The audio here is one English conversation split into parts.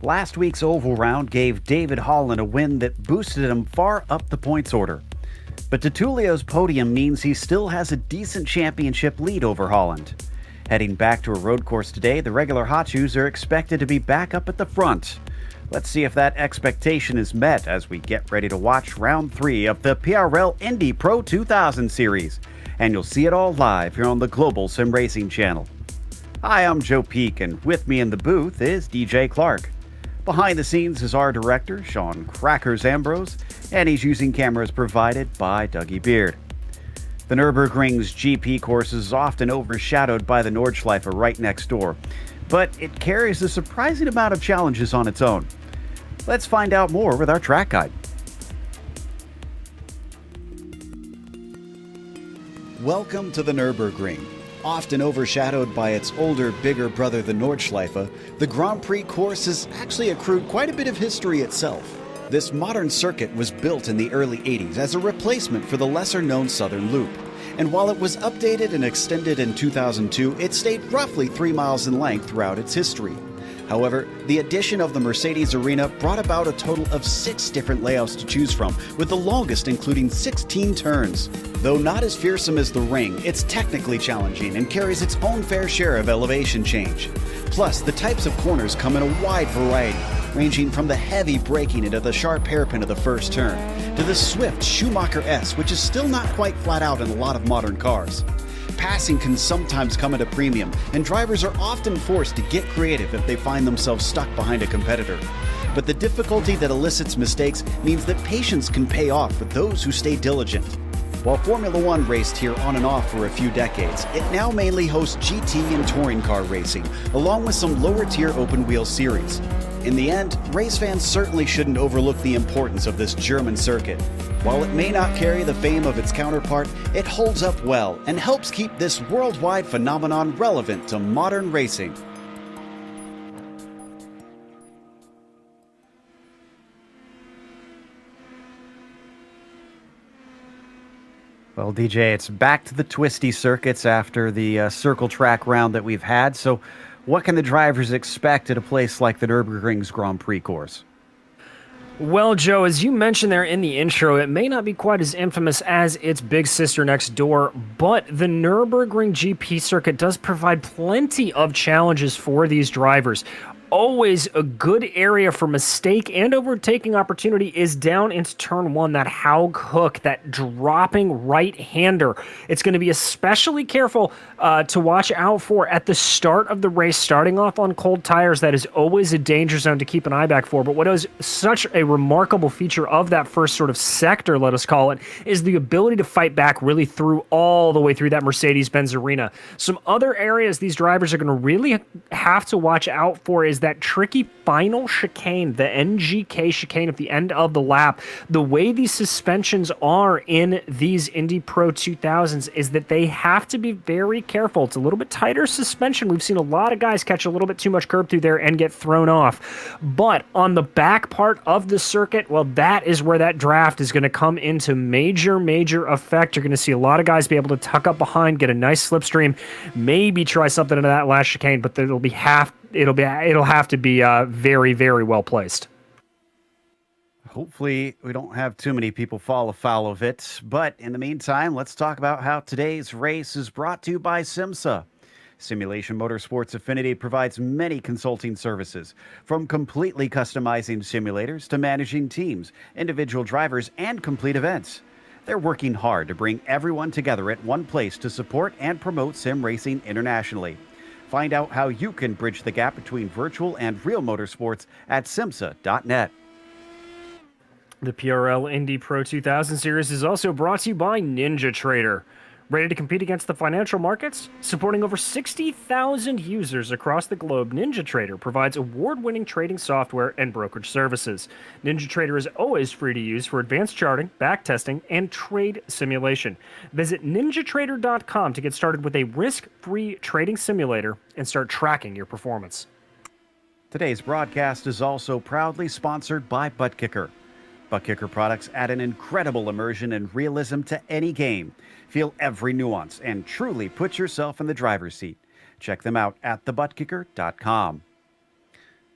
Last week's oval round gave David Holland a win that boosted him far up the points order. But Tutulio's podium means he still has a decent championship lead over Holland. Heading back to a road course today, the regular hot shoes are expected to be back up at the front. Let's see if that expectation is met as we get ready to watch round 3 of the PRL Indy Pro 2000 series. And you'll see it all live here on the Global Sim Racing channel. Hi, I'm Joe Peak, and with me in the booth is DJ Clark. Behind the scenes is our director, Sean Crackers Ambrose, and he's using cameras provided by Dougie Beard. The Nürburgring's GP course is often overshadowed by the Nordschleife right next door, but it carries a surprising amount of challenges on its own. Let's find out more with our track guide. Welcome to the Nürburgring. Often overshadowed by its older, bigger brother, the Nordschleife, the Grand Prix course has actually accrued quite a bit of history itself. This modern circuit was built in the early 80s as a replacement for the lesser-known Southern Loop. And while it was updated and extended in 2002, it stayed roughly 3 miles in length throughout its history. However, the addition of the Mercedes Arena brought about a total of 6 different layouts to choose from, with the longest including 16 turns. Though not as fearsome as the Ring, it's technically challenging and carries its own fair share of elevation change. Plus, the types of corners come in a wide variety, ranging from the heavy braking into the sharp hairpin of the first turn, to the swift Schumacher S, which is still not quite flat out in a lot of modern cars. Passing can sometimes come at a premium, and drivers are often forced to get creative if they find themselves stuck behind a competitor. But the difficulty that elicits mistakes means that patience can pay off with those who stay diligent. While Formula One raced here on and off for a few decades, it now mainly hosts GT and touring car racing, along with some lower-tier open-wheel series. In the end, race fans certainly shouldn't overlook the importance of this German circuit. While it may not carry the fame of its counterpart, it holds up well and helps keep this worldwide phenomenon relevant to modern racing. Well, DJ, it's back to the twisty circuits after the circle track round that we've had. So what can the drivers expect at a place like the Nürburgring's Grand Prix course? Well, Joe, as you mentioned there in the intro, it may not be quite as infamous as its big sister next door, but the Nürburgring GP circuit does provide plenty of challenges for these drivers. Always a good area for mistake and overtaking opportunity is down into turn 1, that Haug hook, that dropping right-hander. It's going to be especially careful to watch out for at the start of the race, starting off on cold tires. That is always a danger zone to keep an eye back for. But what is such a remarkable feature of that first sort of sector, let us call it, is the ability to fight back really through all the way through that Mercedes-Benz arena. Some other areas these drivers are going to really have to watch out for is that tricky final chicane, the NGK chicane at the end of the lap. The way these suspensions are in these Indy Pro 2000s is that they have to be very careful. It's a little bit tighter suspension. We've seen a lot of guys catch a little bit too much curb through there and get thrown off. But on the back part of the circuit, well, that is where that draft is going to come into major effect. You're going to see a lot of guys be able to tuck up behind, get a nice slipstream, maybe try something into that last chicane, but it'll have to be very well placed. Hopefully we don't have too many people fall afoul of it, but in the meantime, let's talk about how today's race is brought to you by SimMSA. Simulation Motorsports Affinity provides many consulting services, from completely customizing simulators to managing teams, individual drivers, and complete events. They're working hard to bring everyone together at one place to support and promote sim racing internationally. Find out how you can bridge the gap between virtual and real motorsports at SIMMSA.net. The PRL Indy Pro 2000 series is also brought to you by NinjaTrader. Ready to compete against the financial markets? Supporting over 60,000 users across the globe, NinjaTrader provides award-winning trading software and brokerage services. NinjaTrader is always free to use for advanced charting, backtesting, and trade simulation. Visit NinjaTrader.com to get started with a risk-free trading simulator and start tracking your performance. Today's broadcast is also proudly sponsored by ButtKicker. Butt Kicker products add an incredible immersion and realism to any game. Feel every nuance and truly put yourself in the driver's seat. Check them out at thebuttkicker.com.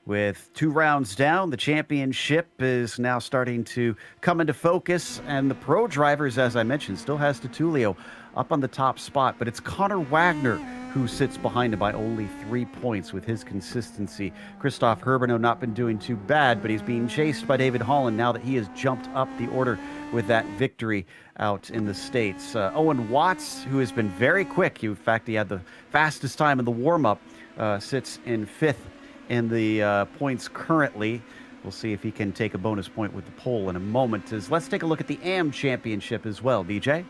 With 2 rounds down, the championship is now starting to come into focus, and the pro drivers, as I mentioned, still has Tutulio up on the top spot, but it's Connor Wagner who sits behind him by only 3 points with his consistency. Christoph Herbeno not been doing too bad, but he's being chased by David Holland now that he has jumped up the order with that victory out in the States. Owen Watts, who has been very quick, in fact, he had the fastest time in the warm-up, sits in 5th in the points currently. We'll see if he can take a bonus point with the pole in a moment. Let's take a look at the AM Championship as well, DJ.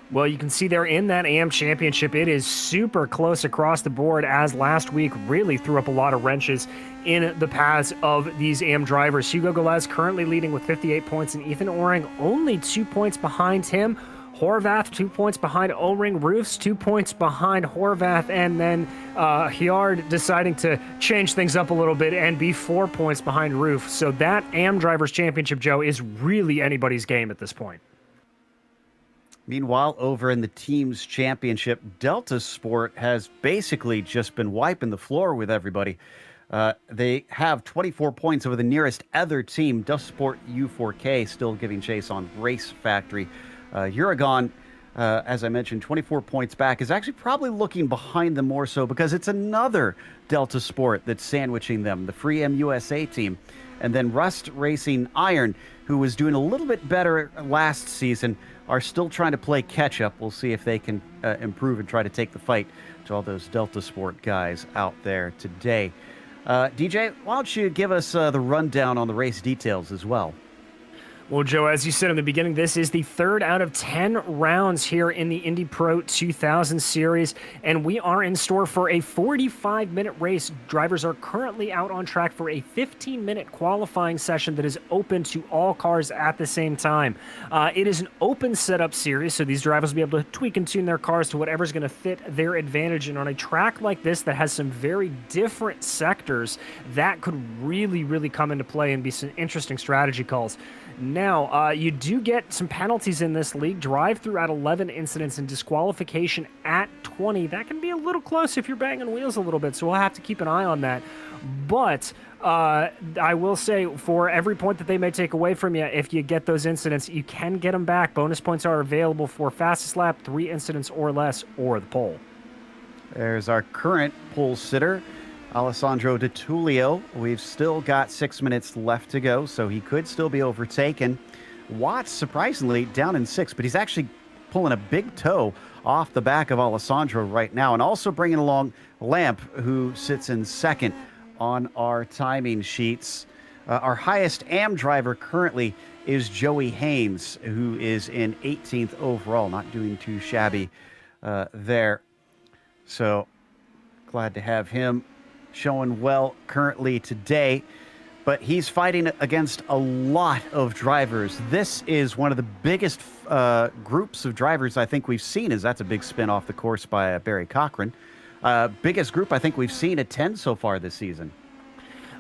Well, you can see there in that AM Championship, it is super close across the board, as last week really threw up a lot of wrenches in the paths of these AM drivers. Hugo Galez currently leading with 58 points, and Ethan Oring only 2 points behind him. Horvath, 2 points behind O-Ring. Roofs, 2 points behind Horvath. And then Hjard deciding to change things up a little bit and be 4 points behind Roof. So that AM Drivers' Championship, Joe, is really anybody's game at this point. Meanwhile, over in the team's championship, Delta Sport has basically just been wiping the floor with everybody. They have 24 points over the nearest other team, Delta Sport U4K, still giving chase on Race Factory. Uragon, as I mentioned, 24 points back, is actually probably looking behind them more so because it's another Delta Sport that's sandwiching them, the Free MUSA team. And then Rust Racing Iron, who was doing a little bit better last season, are still trying to play catch-up. We'll see if they can improve and try to take the fight to all those Delta Sport guys out there today. DJ, why don't you give us the rundown on the race details as well? Well, Joe, as you said in the beginning, this is the 3rd out of 10 rounds here in the Indy Pro 2000 series, and we are in store for a 45-minute race. Drivers are currently out on track for a 15-minute qualifying session that is open to all cars at the same time. It is an open setup series, so these drivers will be able to tweak and tune their cars to whatever's going to fit their advantage. And on a track like this that has some very different sectors, that could really, really come into play and be some interesting strategy calls. Now, you do get some penalties in this league. Drive-through at 11 incidents and disqualification at 20. That can be a little close if you're banging wheels a little bit, so we'll have to keep an eye on that. But I will say, for every point that they may take away from you, if you get those incidents, you can get them back. Bonus points are available for fastest lap, 3 incidents or less, or the pole. There's our current pole sitter, Alessandro Di Tullio. We've still got 6 minutes left to go, so he could still be overtaken. Watts, surprisingly, down in 6th, but he's actually pulling a big toe off the back of Alessandro right now, and also bringing along Lamp, who sits in 2nd on our timing sheets. Our highest AM driver currently is Joey Haynes, who is in 18th overall, not doing too shabby there. So glad to have him showing well currently today, but he's fighting against a lot of drivers. This is one of the biggest groups of drivers I think we've seen, as that's a big spin off the course by Barry Cochran. Biggest group I think we've seen at 10 so far this season.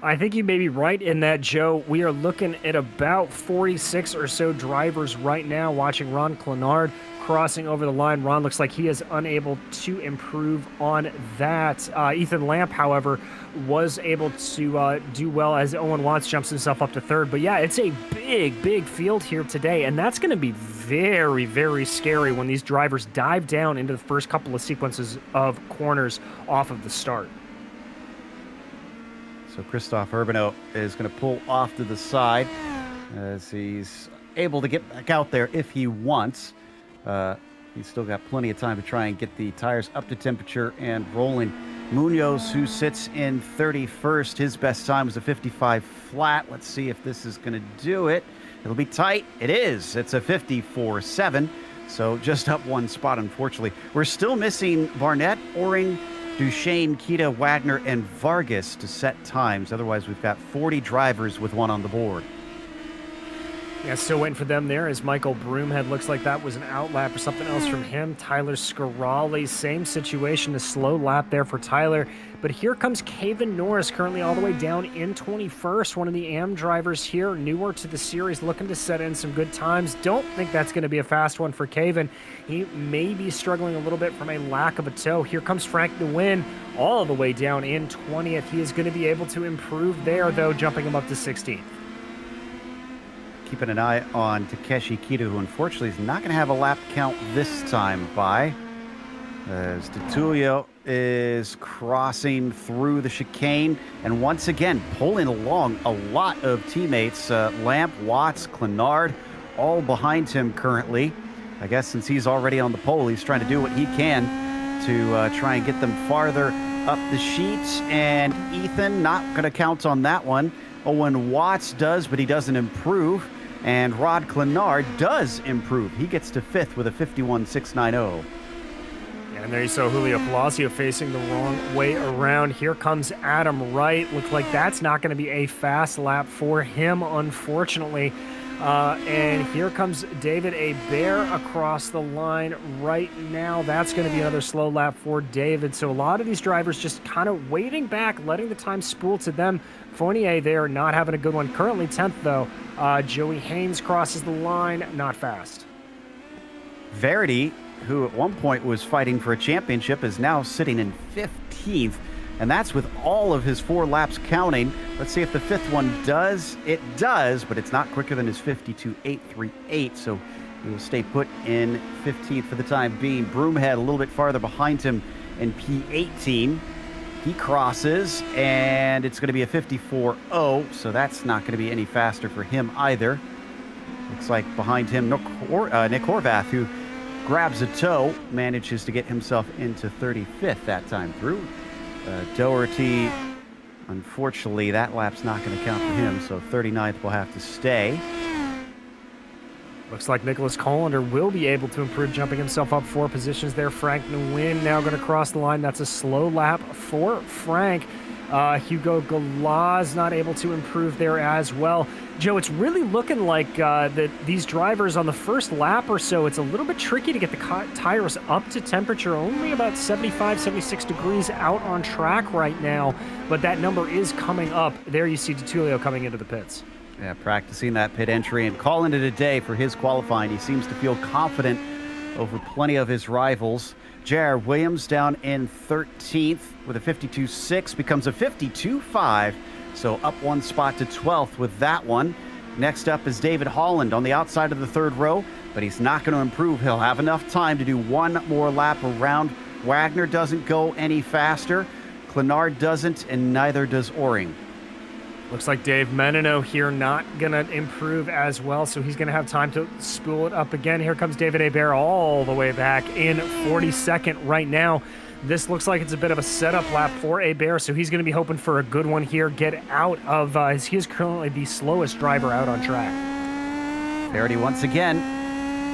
I think you may be right in that, Joe. We are looking at about 46 or so drivers right now, watching Ron Clenard crossing over the line. Ron looks like he is unable to improve on that. Ethan Lamp, however, was able to do well as Owen Watts jumps himself up to 3rd. But yeah, it's a big field here today, and that's going to be very, very scary when these drivers dive down into the first couple of sequences of corners off of the start. So Christoph Herbeno is going to pull off to the side as he's able to get back out there if he wants. He's still got plenty of time to try and get the tires up to temperature and rolling. Munoz, who sits in 31st, his best time was a 55 flat. Let's see if this is going to do it. It'll be tight. It is. It's a 54.7, so just up 1 spot, unfortunately. We're still missing Barnett, Oring, Duchesne, Kita, Wagner, and Vargas to set times. Otherwise, we've got 40 drivers with 1 on the board. Yeah, still waiting for them there as Michael Broomhead looks like that was an outlap or something else from him. Tyler Scarali, same situation, a slow lap there for Tyler. But here comes Caven Norris, currently all the way down in 21st. One of the AM drivers here, newer to the series, looking to set in some good times. Don't think that's going to be a fast one for Caven. He may be struggling a little bit from a lack of a toe. Here comes Frank Nguyen, all the way down in 20th. He is going to be able to improve there, though, jumping him up to 16th. Keeping an eye on Takeshi Kido, who unfortunately is not going to have a lap count this time by, as Titulio is crossing through the chicane and once again pulling along a lot of teammates. Lamp, Watts, Clenard, all behind him currently. I guess since he's already on the pole, he's trying to do what he can to try and get them farther up the sheets. And Ethan, not going to count on that one. Owen Watts does, but he doesn't improve. And Rod Clenard does improve. He gets to 5th with a 51.690. And there you saw Julio Palacio facing the wrong way around. Here comes Adam Wright. Looks like that's not going to be a fast lap for him, unfortunately. And here comes David Hebert across the line right now. That's going to be another slow lap for David. So a lot of these drivers just kind of waiting back, letting the time spool to them. Fournier there not having a good one. Currently 10th, though. Joey Haynes crosses the line. Not fast. Verity, who at one point was fighting for a championship, is now sitting in 15th. And that's with all of his 4 laps counting. Let's see if the 5th one does. It does, but it's not quicker than his 52.838. So he will stay put in 15th for the time being. Broomhead a little bit farther behind him in P18. He crosses, and it's going to be a 54.0, so that's not going to be any faster for him either. Looks like behind him, Nick Horvath, who grabs a toe, manages to get himself into 35th that time through. Doherty, unfortunately, that lap's not going to count for him, so 39th will have to stay. Looks like Nicholas Collender will be able to improve, jumping himself up 4 positions there. Frank Nguyen now going to cross the line. That's a slow lap for Frank. Hugo Galaz not able to improve there as well. Joe, it's really looking like that these drivers on the first lap or so, it's a little bit tricky to get the tires up to temperature. Only about 75, 76 degrees out on track right now, but that number is coming up. There you see Titulio coming into the pits. Yeah, practicing that pit entry and calling it a day for his qualifying. He seems to feel confident over plenty of his rivals. J.R. Williams down in 13th with a 52.6, becomes a 52.5, so up 1 spot to 12th with that one. Next up is David Holland on the outside of the 3rd row, but he's not going to improve. He'll have enough time to do 1 more lap around. Wagner doesn't go any faster. Clenard doesn't, and neither does Oring. Looks like Dave Menino here not going to improve as well, so he's going to have time to spool it up again. Here comes David Hebert all the way back in 42nd right now. This looks like it's a bit of a setup lap for Hebert, so he's going to be hoping for a good one here, get out of, as he is currently the slowest driver out on track. Verity once again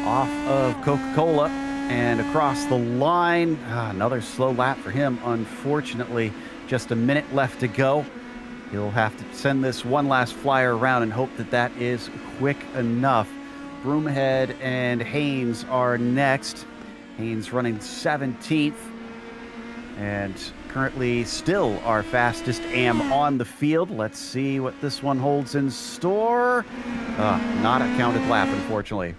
off of Coca-Cola and across the line. Another slow lap for him, unfortunately. Just a minute left to go. He'll have to send this one last flyer around and hope that that is quick enough. Broomhead and Haynes are next. Haynes running 17th and currently still our fastest AM on the field. Let's see what this one holds in store. Not a counted lap, unfortunately.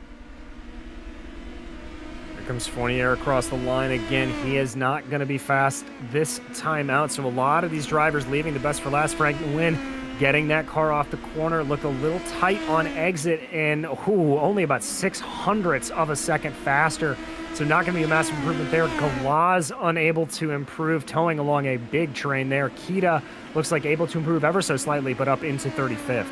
Comes Fournier across the line again. He is not going to be fast this time out, so a lot of these drivers leaving the best for last. Frank Nguyen getting that car off the corner, looked a little tight on exit, and only about 0.06 of a second faster, so not going to be a massive improvement there. Galaz unable to improve, towing along a big train there. Kita looks like able to improve ever so slightly, but up into 35th.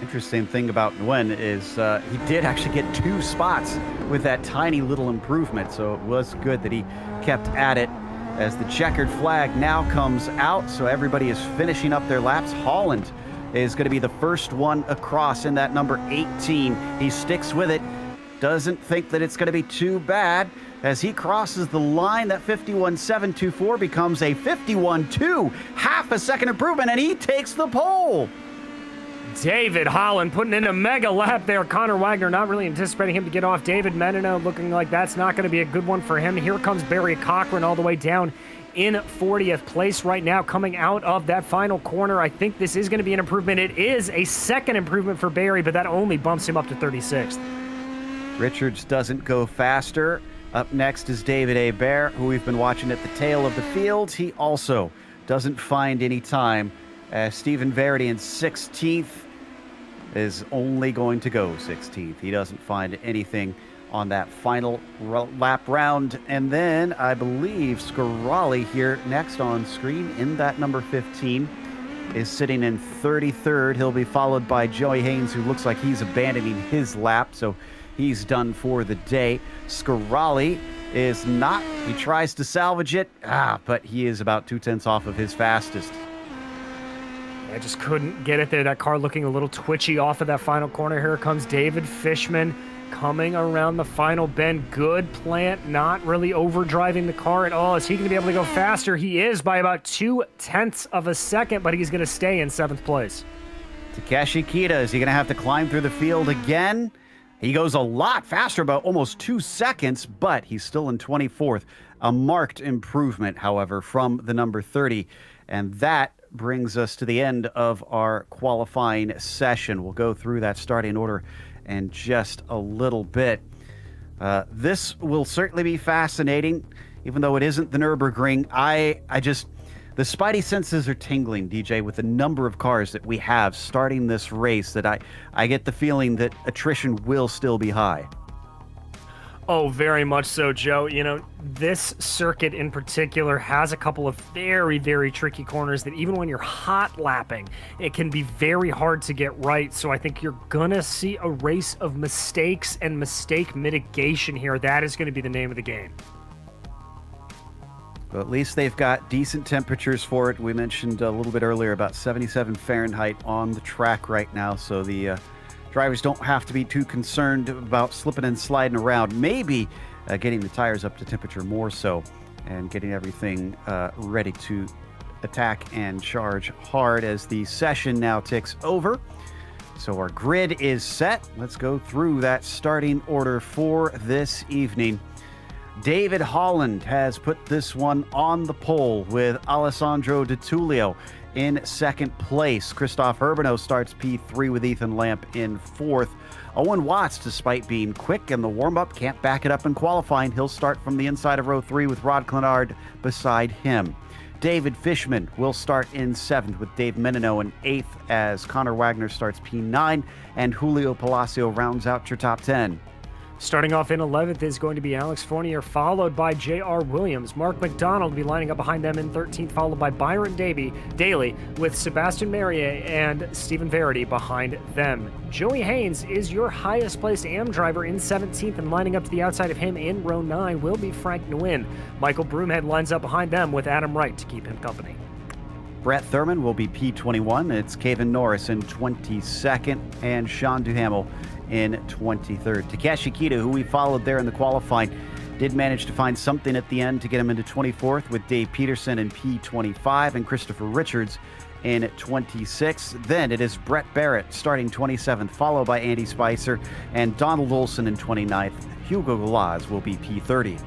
Interesting thing about Nguyen is he did actually get 2 spots with that tiny little improvement, so it was good that he kept at it. As the checkered flag now comes out, so everybody is finishing up their laps. Holland is going to be the first one across in that number 18. He sticks with it, doesn't think that it's going to be too bad. As he crosses the line, that 51.724 becomes a 51.2, half a second improvement, and he takes the pole. David Holland putting in a mega lap there. Connor Wagner not really anticipating him to get off. David Menino looking like that's not going to be a good one for him. Here comes Barry Cochran all the way down in 40th place right now, coming out of that final corner. I think this is going to be an improvement. It is a second improvement for Barry, but that only bumps him up to 36th. Richards doesn't go faster. Up next is David Hebert, who we've been watching at the tail of the field. He also doesn't find any time. Stephen Verity in 16th is only going to go 16th. He doesn't find anything on that final lap round. And then I believe Scarali here next on screen in that number 15 is sitting in 33rd. He'll be followed by Joey Haynes, who looks like he's abandoning his lap, so he's done for the day. Scarali is not. He tries to salvage it, but he is about 2/10 off of his fastest. I just couldn't get it there. That car looking a little twitchy off of that final corner. Here comes David Fishman coming around the final bend. Good plant, not really overdriving the car at all. Is he going to be able to go faster? He is by about 0.2 of a second, but he's going to stay in 7th place. Takeshi Kita, is he going to have to climb through the field again? He goes a lot faster, about almost 2 seconds, but he's still in 24th. A marked improvement, however, from the number 30. And that brings us to the end of our qualifying session. We'll go through that starting order in just a little bit. This will certainly be fascinating, even though it isn't the Nürburgring. The spidey senses are tingling, DJ, with the number of cars that we have starting this race, that I get the feeling that attrition will still be high. Oh, very much so, Joe. You know, this circuit in particular has a couple of very, very tricky corners that even when you're hot lapping, it can be very hard to get right. So I think you're going to see a race of mistakes and mistake mitigation here. That is going to be the name of the game. Well, at least they've got decent temperatures for it. We mentioned a little bit earlier about 77 Fahrenheit on the track right now, so the drivers don't have to be too concerned about slipping and sliding around. Maybe getting the tires up to temperature more so, and getting everything ready to attack and charge hard as the session now ticks over. So our grid is set. Let's go through that starting order for this evening. David Holland has put this one on the pole with Alessandro Di Tullio in 2nd place. Christoph Urbano starts P3 with Ethan Lamp in 4th. Owen Watts, despite being quick in the warm-up, can't back it up in qualifying. He'll start from the inside of row 3 with Rod Clenard beside him. David Fishman will start in 7th with Dave Menino in 8th as Connor Wagner starts P9 and Julio Palacio rounds out your top 10. Starting off in 11th is going to be Alex Fournier, followed by J.R. Williams. Mark McDonald will be lining up behind them in 13th, followed by Byron Daly, with Sebastian Merrier and Stephen Verity behind them. Joey Haynes is your highest placed AM driver in 17th, and lining up to the outside of him in row 9 will be Frank Nguyen. Michael Broomhead lines up behind them with Adam Wright to keep him company. Brett Thurman will be P21. It's Caven Norris in 22nd, and Sean Duhamel in 23rd. Takeshi Kita, who we followed there in the qualifying, did manage to find something at the end to get him into 24th with Dave Peterson in P25 and Christopher Richards in 26th. Then it is Brett Barrett starting 27th, followed by Andy Spicer and Donald Olson in 29th. Hugo Galaz will be P30.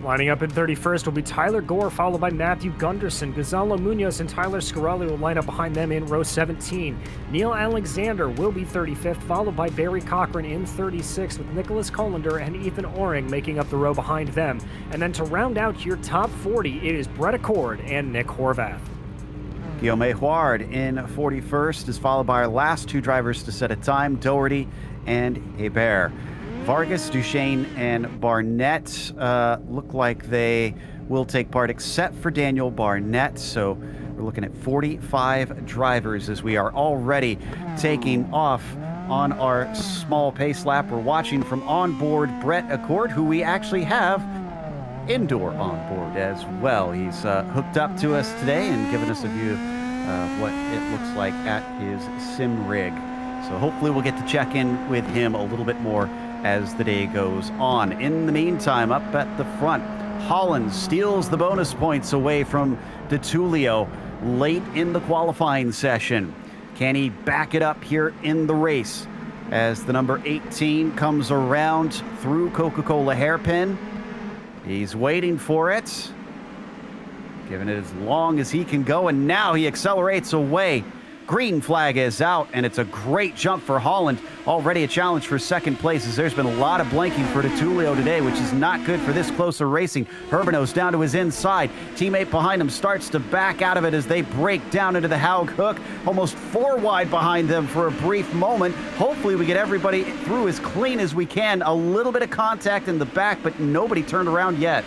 Lining up in 31st will be Tyler Gore, followed by Matthew Gunderson. Gonzalo Munoz and Tyler Scarali will line up behind them in row 17. Neil Alexander will be 35th, followed by Barry Cochran in 36th, with Nicholas Colander and Ethan Oring making up the row behind them. And then to round out your top 40, it is Brett Accord and Nick Horvath. Guillaume Huard in 41st is followed by our last 2 drivers to set a time, Doherty and Hebert. Vargas, Duchesne, and Barnett look like they will take part, except for Daniel Barnett. So we're looking at 45 drivers as we are already taking off on our small pace lap. We're watching from onboard Brett Accord, who we actually have indoor on board as well. He's hooked up to us today and given us a view of what it looks like at his sim rig. So hopefully we'll get to check in with him a little bit more as the day goes on. In the meantime, up at the front, Holland steals the bonus points away from Di Tullio late in the qualifying session. Can he back it up here in the race as the number 18 comes around through Coca-Cola hairpin? He's waiting for it, giving it as long as he can go, and now he accelerates away. Green flag is out, and it's a great jump for Holland. Already a challenge for second place, as there's been a lot of blanking for DeTulio today, which is not good for this closer racing. Herbino's down to his inside. Teammate behind him starts to back out of it as they break down into the Haug hook. Almost 4 wide behind them for a brief moment. Hopefully we get everybody through as clean as we can. A little bit of contact in the back, but nobody turned around yet.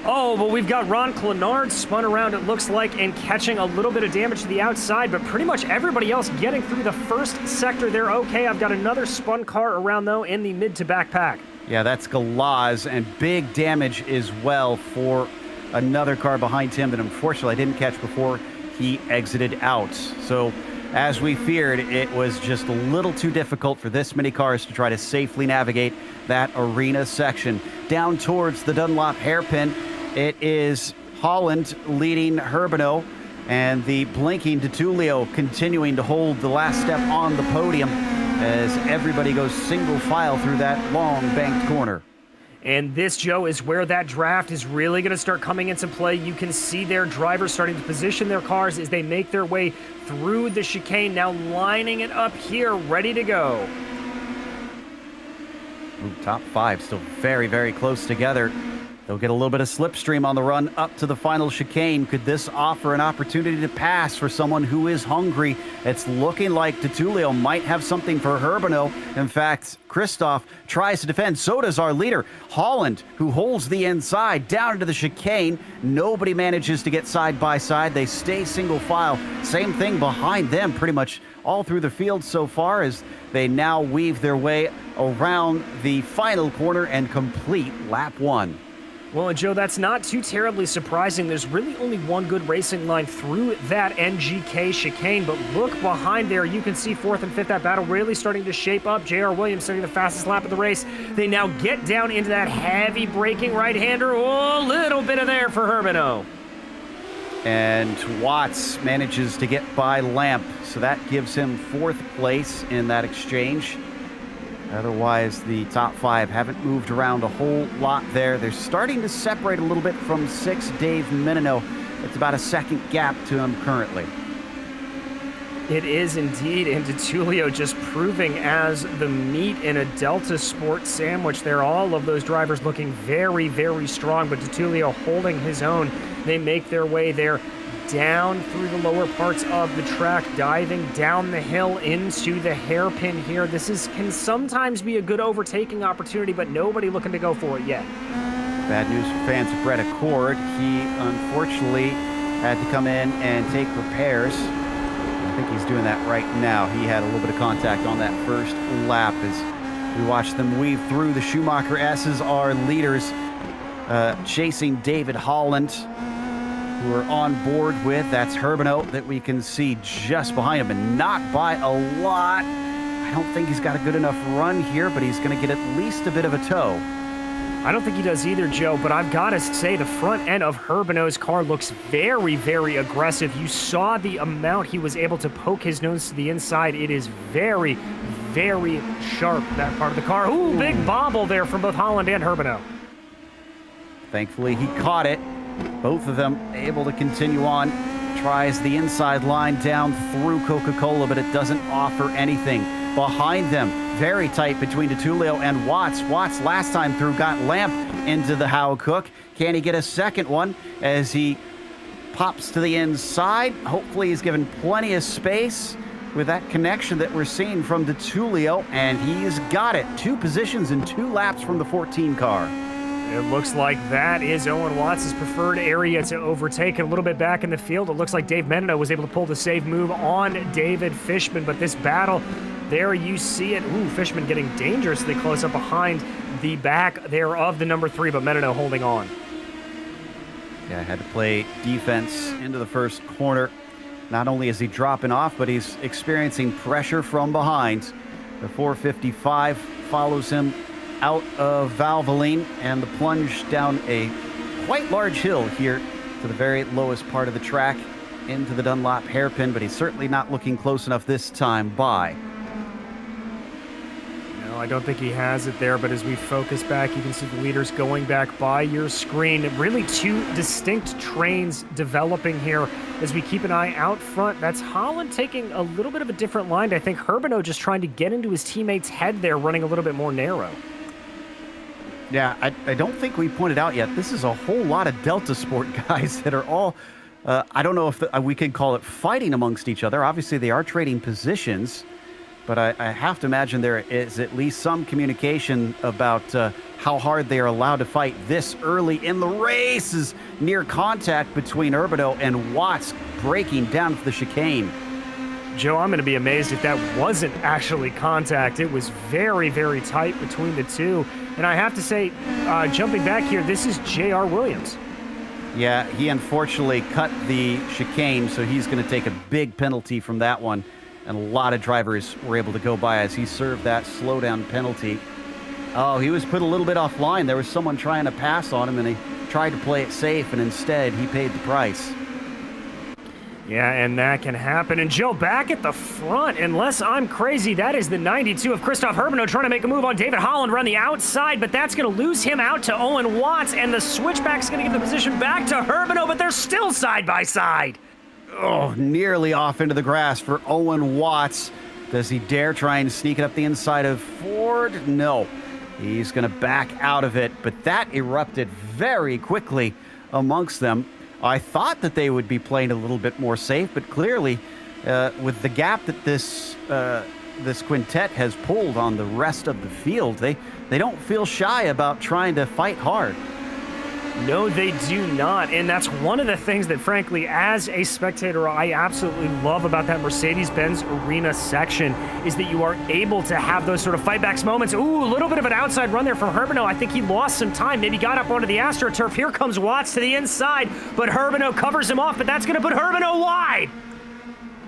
Oh, but we've got Ron Clenard spun around, it looks like, and catching a little bit of damage to the outside, but pretty much everybody else getting through the first sector. They're okay. I've got another spun car around, though, in the mid to back pack. Yeah, that's Galaz, and big damage as well for another car behind him that unfortunately I didn't catch before he exited out. So, as we feared, it was just a little too difficult for this many cars to try to safely navigate that arena section. Down towards the Dunlop hairpin, it is Holland leading Herbino, and the blinking DeTulio continuing to hold the last step on the podium as everybody goes single file through that long banked corner. And this, Joe, is where that draft is really going to start coming into play. You can see their drivers starting to position their cars as they make their way through the chicane, now lining it up here, ready to go. Ooh, top 5 still very, very close together. They'll get a little bit of slipstream on the run up to the final chicane. Could this offer an opportunity to pass for someone who is hungry? It's looking like DeTulio might have something for Herbino. In fact, Christoph tries to defend. So does our leader, Holland, who holds the inside down into the chicane. Nobody manages to get side by side. They stay single file. Same thing behind them pretty much all through the field so far as they now weave their way around the final corner and complete lap 1. Well, and Joe, that's not too terribly surprising. There's really only one good racing line through that NGK chicane, but look behind there. You can see 4th and 5th, that battle really starting to shape up. J.R. Williams setting the fastest lap of the race. They now get down into that heavy braking right-hander. Oh, a little bit of there for Herbino. And Watts manages to get by Lamp, so that gives him 4th place in that exchange. Otherwise, the top 5 haven't moved around a whole lot there. They're starting to separate a little bit from 6 Dave Menino. It's about a second gap to him currently. It is indeed, and DeTulio just proving as the meat in a Delta Sport sandwich there. All of those drivers looking very, very strong, but DeTulio holding his own. They make their way there down through the lower parts of the track, diving down the hill into the hairpin here. This can sometimes be a good overtaking opportunity, but nobody looking to go for it yet. Bad news for fans of Brett Accord. He unfortunately had to come in and take repairs. I think he's doing that right now. He had a little bit of contact on that first lap as we watch them weave through. The Schumacher S's are leaders, chasing David Holland, who are on board with. That's Herbino that we can see just behind him, and not by a lot. I don't think he's got a good enough run here, but he's going to get at least a bit of a tow. I don't think he does either, Joe, but I've got to say the front end of Herbino's car looks very, very aggressive. You saw the amount he was able to poke his nose to the inside. It is very, very sharp, that part of the car. Ooh, big bobble there from both Holland and Herbino. Thankfully, he caught it. Both of them able to continue on. Tries the inside line down through Coca-Cola, but it doesn't offer anything. Behind them, very tight between DeTulio and Watts. Watts last time through got Lamp into the Haug hook. Can he get a second one as he pops to the inside? Hopefully he's given plenty of space with that connection that we're seeing from DeTulio, and he's got it. 2 positions and 2 laps from the 14 car. It looks like that is Owen Watts' preferred area to overtake. And a little bit back in the field, it looks like Dave Menino was able to pull the save move on David Fishman. But this battle, there you see it. Ooh, Fishman getting dangerously close up behind the back there of the number 3, but Menino holding on. Yeah, had to play defense into the first corner. Not only is he dropping off, but he's experiencing pressure from behind. The 455 follows him out of Valvoline, and the plunge down a quite large hill here to the very lowest part of the track into the Dunlop hairpin, but he's certainly not looking close enough this time by. No, I don't think he has it there, but as we focus back, you can see the leaders going back by your screen. Really two distinct trains developing here as we keep an eye out front. That's Holland taking a little bit of a different line. I think Herbino just trying to get into his teammate's head there, running a little bit more narrow. Yeah, I don't think we pointed out yet, this is a whole lot of Delta Sport guys that are all, I don't know if we can call it fighting amongst each other. Obviously, they are trading positions, but I have to imagine there is at least some communication about how hard they are allowed to fight this early in the race. Is near contact between Herbino and Watts breaking down for the chicane. Joe, I'm going to be amazed if that wasn't actually contact. It was very, very tight between the two. And I have to say, jumping back here, this is J.R. Williams. Yeah, he unfortunately cut the chicane, so he's going to take a big penalty from that one. And a lot of drivers were able to go by as he served that slowdown penalty. Oh, he was put a little bit offline. There was someone trying to pass on him, and he tried to play it safe, and instead he paid the price. Yeah, and that can happen. And Joe, back at the front, unless I'm crazy, that is the 92 of Christoph Herbino trying to make a move on David Holland around the outside, but that's going to lose him out to Owen Watts, and the switchback's going to give the position back to Herbino, but they're still side by side. Oh, nearly off into the grass for Owen Watts. Does he dare try and sneak it up the inside of Ford? No. He's going to back out of it, but that erupted very quickly amongst them. I thought that they would be playing a little bit more safe, but clearly, with the gap that this quintet has pulled on the rest of the field, they don't feel shy about trying to fight hard. No, they do not, and that's one of the things that, frankly, as a spectator, I absolutely love about that Mercedes-Benz Arena section, is that you are able to have those sort of fightbacks moments. Ooh, a little bit of an outside run there from Herbino. I think he lost some time, maybe got up onto the AstroTurf. Here comes Watts to the inside, but Herbino covers him off, but that's going to put Herbino wide.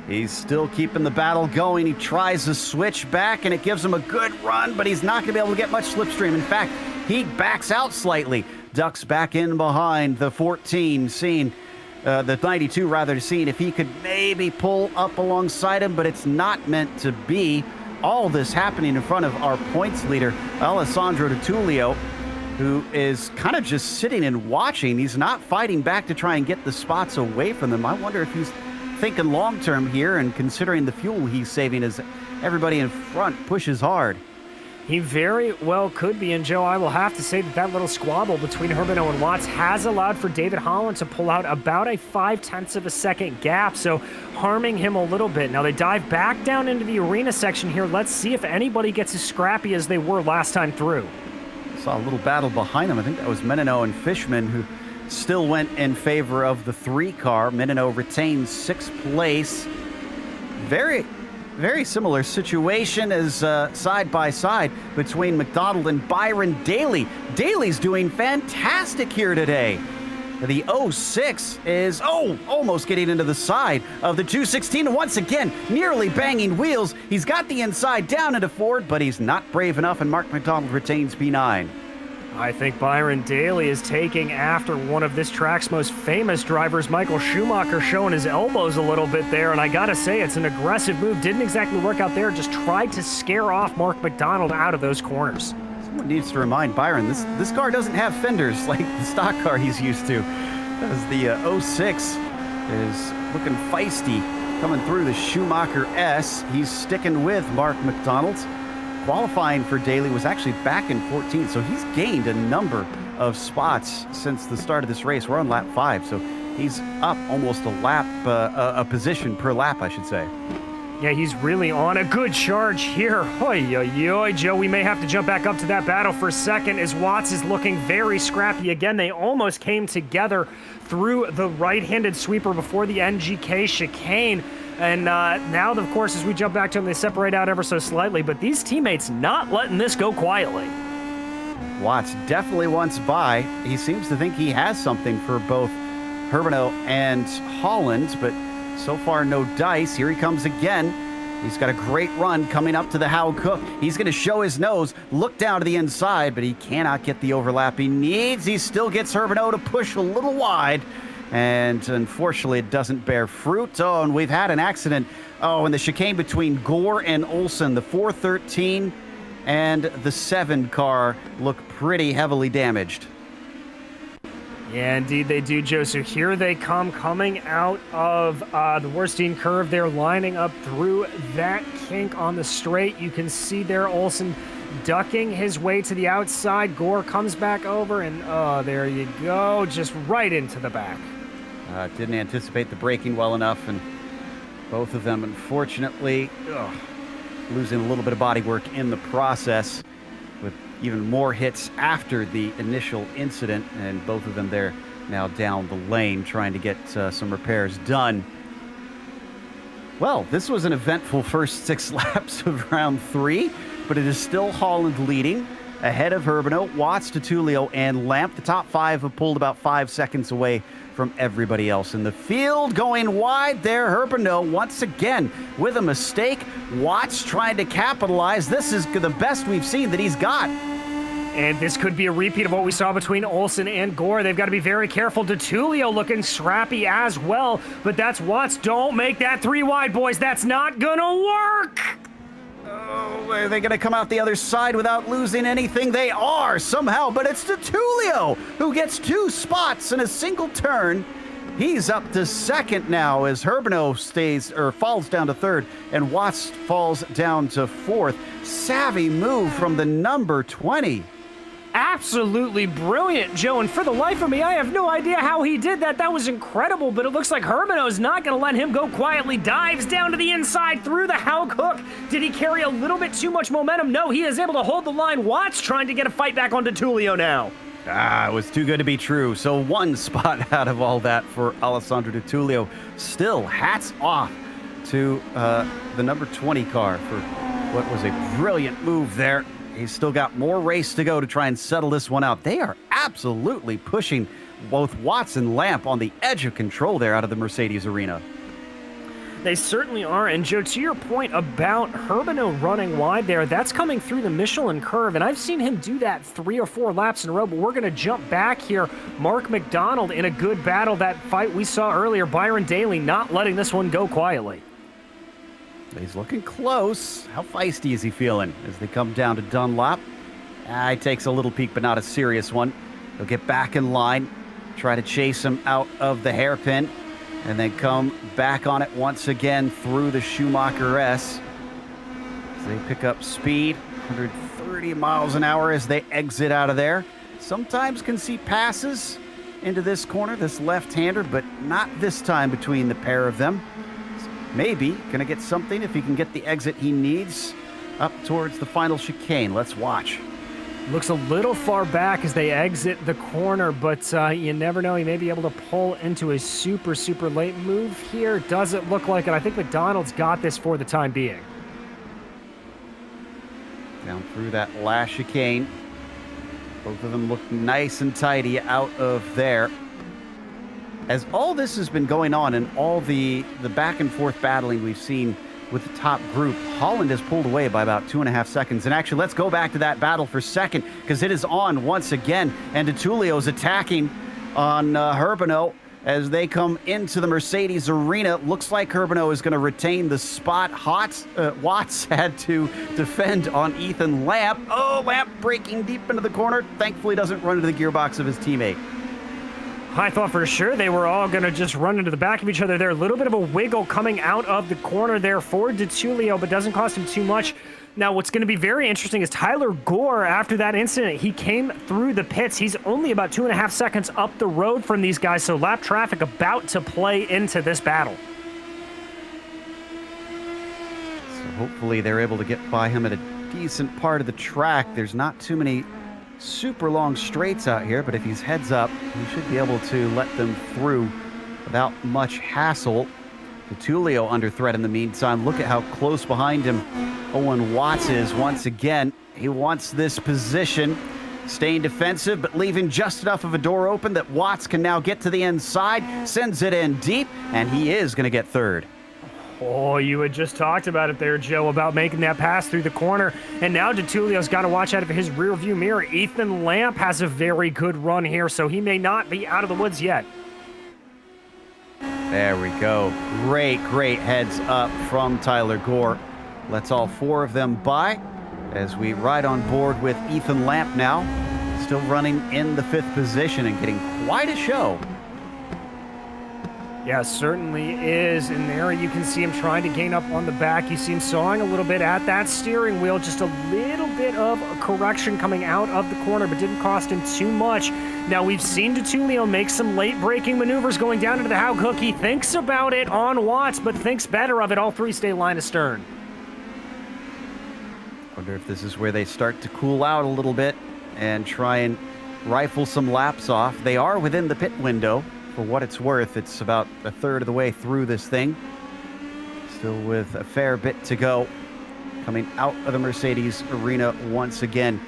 He's still keeping the battle going. He tries to switch back, and it gives him a good run, but he's not going to be able to get much slipstream. In fact, he backs out slightly. Ducks back in behind the 14, seeing the 92 rather, seeing if he could maybe pull up alongside him, but it's not meant to be. All this happening in front of our points leader, Alessandro Di Tullio, who is kind of just sitting and watching. He's not fighting back to try and get the spots away from them. I wonder if he's thinking long-term here and considering the fuel he's saving as everybody in front pushes hard. He very well could be, and Joe, I will have to say that little squabble between Herbino and Watts has allowed for David Holland to pull out about a 0.5 of a second gap, so harming him a little bit. Now they dive back down into the arena section here. Let's see if anybody gets as scrappy as they were last time through. Saw a little battle behind him. I think that was Menino and Fishman who still went in favor of the 3 car. Menino retains 6th place. Very similar situation as side by side between McDonald and Byron Daly. Daly's doing fantastic here today. The 06 is, almost getting into the side of the 216. And once again, nearly banging wheels. He's got the inside down into Ford, but he's not brave enough, and Mark McDonald retains P9. I think Byron Daly is taking after one of this track's most famous drivers, Michael Schumacher, showing his elbows a little bit there. And I got to say, it's an aggressive move. Didn't exactly work out there. Just tried to scare off Mark McDonald out of those corners. Someone needs to remind Byron, this car doesn't have fenders like the stock car he's used to. As the 06 is looking feisty coming through the Schumacher S. He's sticking with Mark McDonald. Qualifying for Daly was actually back in 14th, so he's gained a number of spots since the start of this race. We're on lap 5, so he's up almost a position per lap, I should say. Yeah, he's really on a good charge here. Oy, oy, oy, Joe, we may have to jump back up to that battle for a second as Watts is looking very scrappy again. They almost came together through the right-handed sweeper before the NGK chicane. And now, of course, as we jump back to them, they separate out ever so slightly. But these teammates not letting this go quietly. Watts definitely wants by. He seems to think he has something for both Herbino and Holland, but so far no dice. Here he comes again. He's got a great run coming up to the Howe Cook. He's going to show his nose, look down to the inside, but he cannot get the overlap he needs. He still gets Herbino to push a little wide. And unfortunately, it doesn't bear fruit. Oh, and we've had an accident. Oh, and the chicane between Gore and Olsen, the 413 and the 7 car look pretty heavily damaged. Yeah, indeed they do, Joe. So here they come, coming out of the Worstein curve. They're lining up through that kink on the straight. You can see there Olsen ducking his way to the outside. Gore comes back over, and oh, there you go, just right into the back. Didn't anticipate the braking well enough, and both of them, unfortunately, losing a little bit of bodywork in the process, with even more hits after the initial incident, and both of them there now down the lane trying to get some repairs done. Well, this was an eventful first 6 laps of round 3, but it is still Holland leading ahead of Herbino, Watts, DeTulio, and Lamp. The top 5 have pulled about 5 seconds away from everybody else in the field. Going wide there, Herbino once again with a mistake. Watts trying to capitalize. This is the best we've seen that he's got. And this could be a repeat of what we saw between Olsen and Gore. They've got to be very careful. DeTulio looking scrappy as well, but that's Watts. Don't make that 3 wide, boys. That's not gonna work. Oh, are they going to come out the other side without losing anything? They are somehow, but it's DeTulio who gets 2 spots in a single turn. He's up to second now as Herbino falls down to third, and Watts falls down to fourth. Savvy move from the number 20. Absolutely brilliant, Joe, and for the life of me, I have no idea how he did that. That was incredible, but it looks like Herbino is not going to let him go quietly. Dives down to the inside through the Haug hook. Did he carry a little bit too much momentum? No, he is able to hold the line. Watts trying to get a fight back on DeTulio now. It was too good to be true. So 1 spot out of all that for Alessandro DeTulio. Still, hats off to the number 20 car for what was a brilliant move there. He's still got more race to go to try and settle this one out. They are absolutely pushing both Watts and Lamp on the edge of control there out of the Mercedes arena. They certainly are. And Joe, to your point about Herbino running wide there, that's coming through the Michelin curve. And I've seen him do that 3 or 4 laps in a row, but we're going to jump back here. Mark McDonald in a good battle. That fight we saw earlier, Byron Daly not letting this one go quietly. He's looking close. How feisty is he feeling as they come down to Dunlop? He takes a little peek, but not a serious one. He'll get back in line, try to chase him out of the hairpin, and then come back on it once again through the Schumacher S. As they pick up speed, 130 miles an hour as they exit out of there. Sometimes can see passes into this corner, this left-hander, but not this time between the pair of them. Maybe gonna get something if he can get the exit he needs up towards the final chicane. Let's watch. Looks a little far back as they exit the corner, but you never know. He may be able to pull into a super, super late move here. Doesn't look like it. I think McDonald's got this for the time being. Down through that last chicane. Both of them look nice and tidy out of there. As all this has been going on and all the back and forth battling we've seen with the top group, Holland has pulled away by about 2.5 seconds. And actually, let's go back to that battle for second, because it is on once again. And DeTulio is attacking on Herbino as they come into the Mercedes arena. Looks like Herbino is going to retain the spot. Watts had to defend on Ethan Lamp. Oh, Lamp breaking deep into the corner. Thankfully doesn't run into the gearbox of his teammate. I thought for sure they were all going to just run into the back of each other there. A little bit of a wiggle coming out of the corner there for DeTulio, but doesn't cost him too much. Now, what's going to be very interesting is Tyler Gore, after that incident, he came through the pits. He's only about 2.5 seconds up the road from these guys, so lap traffic about to play into this battle. So hopefully they're able to get by him at a decent part of the track. There's not too many super long straights out here, but if he's heads up, he should be able to let them through without much hassle. DeTulio under threat in the meantime. Look at how close behind him Owen Watts is once again. He wants this position, staying defensive, but leaving just enough of a door open that Watts can now get to the inside, sends it in deep, and he is going to get third. Oh, you had just talked about it there, Joe, about making that pass through the corner. And now DeTulio's got to watch out of his rearview mirror. Ethan Lamp has a very good run here, so he may not be out of the woods yet. There we go. Great heads up from Tyler Gore. Lets all 4 of them by as we ride on board with Ethan Lamp now. Still running in the 5th position and getting quite a show. Yeah, certainly is. And there you can see him trying to gain up on the back. You see him sawing a little bit at that steering wheel. Just a little bit of a correction coming out of the corner, but didn't cost him too much. Now, we've seen DeTulio make some late braking maneuvers going down into the Haug hook. He thinks about it on Watts, but thinks better of it. All 3 stay line astern. Wonder if this is where they start to cool out a little bit and try and rifle some laps off. They are within the pit window. For what it's worth, it's about a third of the way through this thing. Still with a fair bit to go. Coming out of the Mercedes arena once again.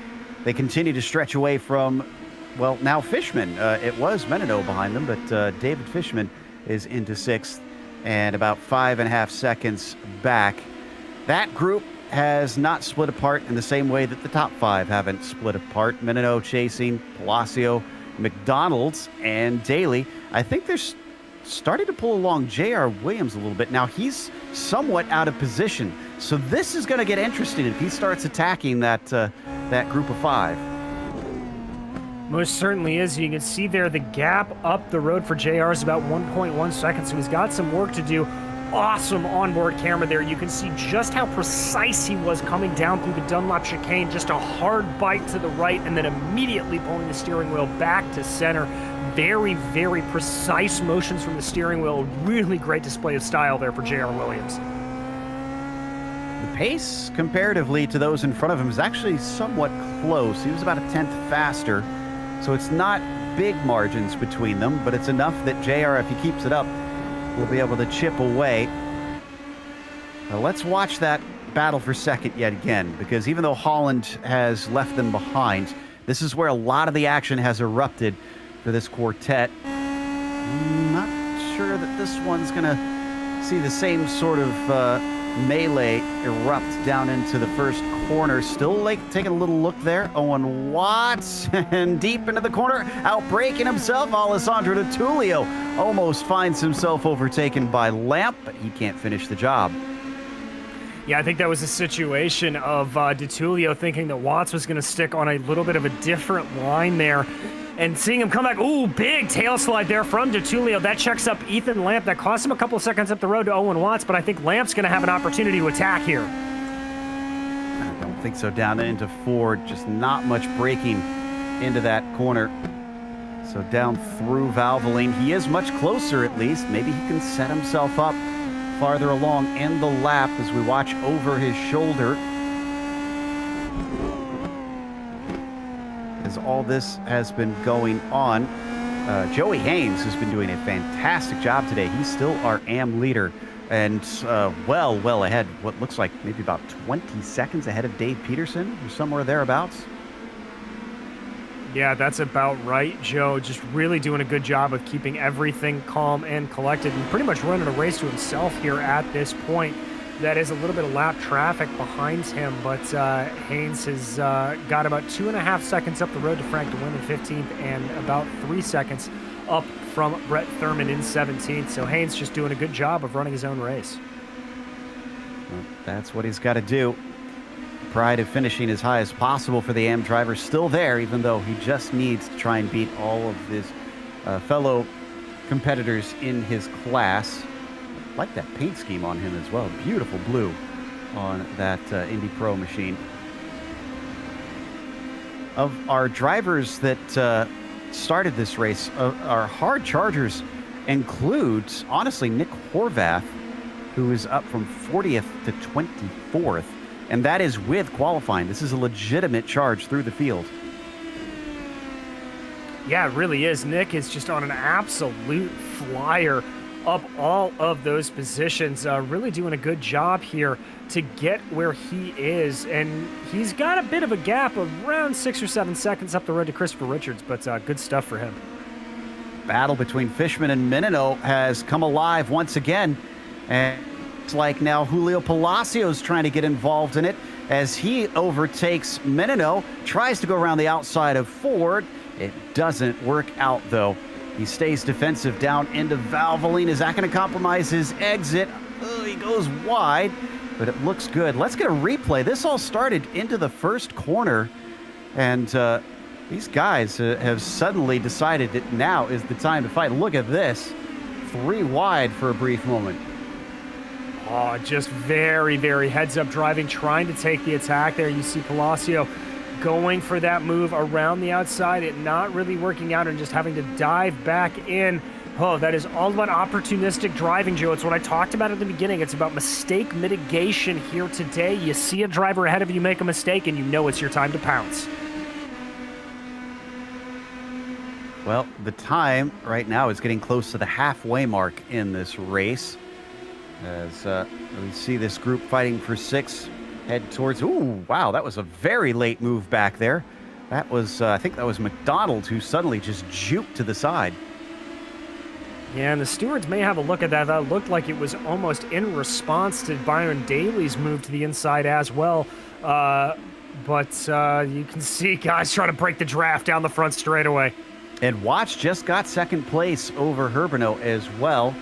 They continue to stretch away from, well, now Fishman. It was Menino behind them, but David Fishman is into 6th and about 5.5 seconds back. That group has not split apart in the same way that the top 5 haven't split apart. Menino chasing, Palacio, McDonald's, and Daly. I think they're starting to pull along J.R. Williams a little bit. Now, he's somewhat out of position, so this is going to get interesting if he starts attacking that group of 5. Most certainly is. You can see there the gap up the road for JR is about 1.1 seconds, so he's got some work to do. Awesome onboard camera there. You can see just how precise he was coming down through the Dunlop chicane. Just a hard bite to the right and then immediately pulling the steering wheel back to center. Very precise motions from the steering wheel. Really great display of style there for J.R. Williams. The pace comparatively to those in front of him is actually somewhat close. He was about a 10th faster, so it's not big margins between them, but it's enough that JR, if he keeps it up, will be able to chip away. Now let's watch that battle for second yet again, because even though Holland has left them behind, this is where a lot of the action has erupted for this quartet. Not sure that this one's gonna see the same sort of melee erupt down into the first corner. Still taking a little look there. Owen Watts and deep into the corner, outbraking himself. Alessandro DeTulio almost finds himself overtaken by Lamp, but he can't finish the job. Yeah, I think that was a situation of DeTulio thinking that Watts was going to stick on a little bit of a different line there. And seeing him come back, ooh, big tail slide there from DeTulio. That checks up Ethan Lamp. That cost him a couple of seconds up the road to Owen Watts, but I think Lamp's going to have an opportunity to attack here. I don't think so. Down into Ford, just not much braking into that corner. So down through Valvoline. He is much closer at least. Maybe he can set himself up farther along in the lap as we watch over his shoulder. As all this has been going on, Joey Haynes has been doing a fantastic job today. He's still our AM leader and well ahead, what looks like maybe about 20 seconds ahead of Dave Peterson or somewhere thereabouts. Yeah, that's about right, Joe. Just really doing a good job of keeping everything calm and collected and pretty much running a race to himself here at this point. That is a little bit of lap traffic behind him, but Haynes has got about 2.5 seconds up the road to Frank DeWin in 15th and about 3 seconds up from Brett Thurman in 17th. So Haynes just doing a good job of running his own race. Well, that's what he's got to do. Pride of finishing as high as possible for the AM driver still there, even though he just needs to try and beat all of his fellow competitors in his class. I like that paint scheme on him as well. Beautiful blue on that Indy Pro machine. Of our drivers that started this race, our hard chargers includes, honestly, Nick Horvath, who is up from 40th to 24th. And that is with qualifying. This is a legitimate charge through the field. Yeah, it really is. Nick is just on an absolute flyer up all of those positions. Really doing a good job here to get where he is. And he's got a bit of a gap of around 6 or 7 seconds up the road to Christopher Richards, but good stuff for him. Battle between Fishman and Menino has come alive once again. And it's like now Julio Palacios trying to get involved in it as he overtakes Menino, tries to go around the outside of Ford. It doesn't work out, though. He stays defensive down into Valvoline. Is that going to compromise his exit? Oh, he goes wide, but it looks good. Let's get a replay. This all started into the first corner, and these guys have suddenly decided that now is the time to fight. Look at this. 3 wide for a brief moment. Oh, just very, very heads-up driving, trying to take the attack there. You see Palacio going for that move around the outside, it not really working out and just having to dive back in. Oh, that is all about opportunistic driving, Joe. It's what I talked about at the beginning. It's about mistake mitigation here today. You see a driver ahead of you make a mistake, and you know it's your time to pounce. Well, the time right now is getting close to the halfway mark in this race. As we see this group fighting for 6, head towards... Ooh, wow, that was a very late move back there. That was, I think that was McDonald who suddenly just juked to the side. Yeah, and the stewards may have a look at that. That looked like it was almost in response to Byron Daly's move to the inside as well. But you can see guys trying to break the draft down the front straightaway. And Watts just got second place over Herbino as well.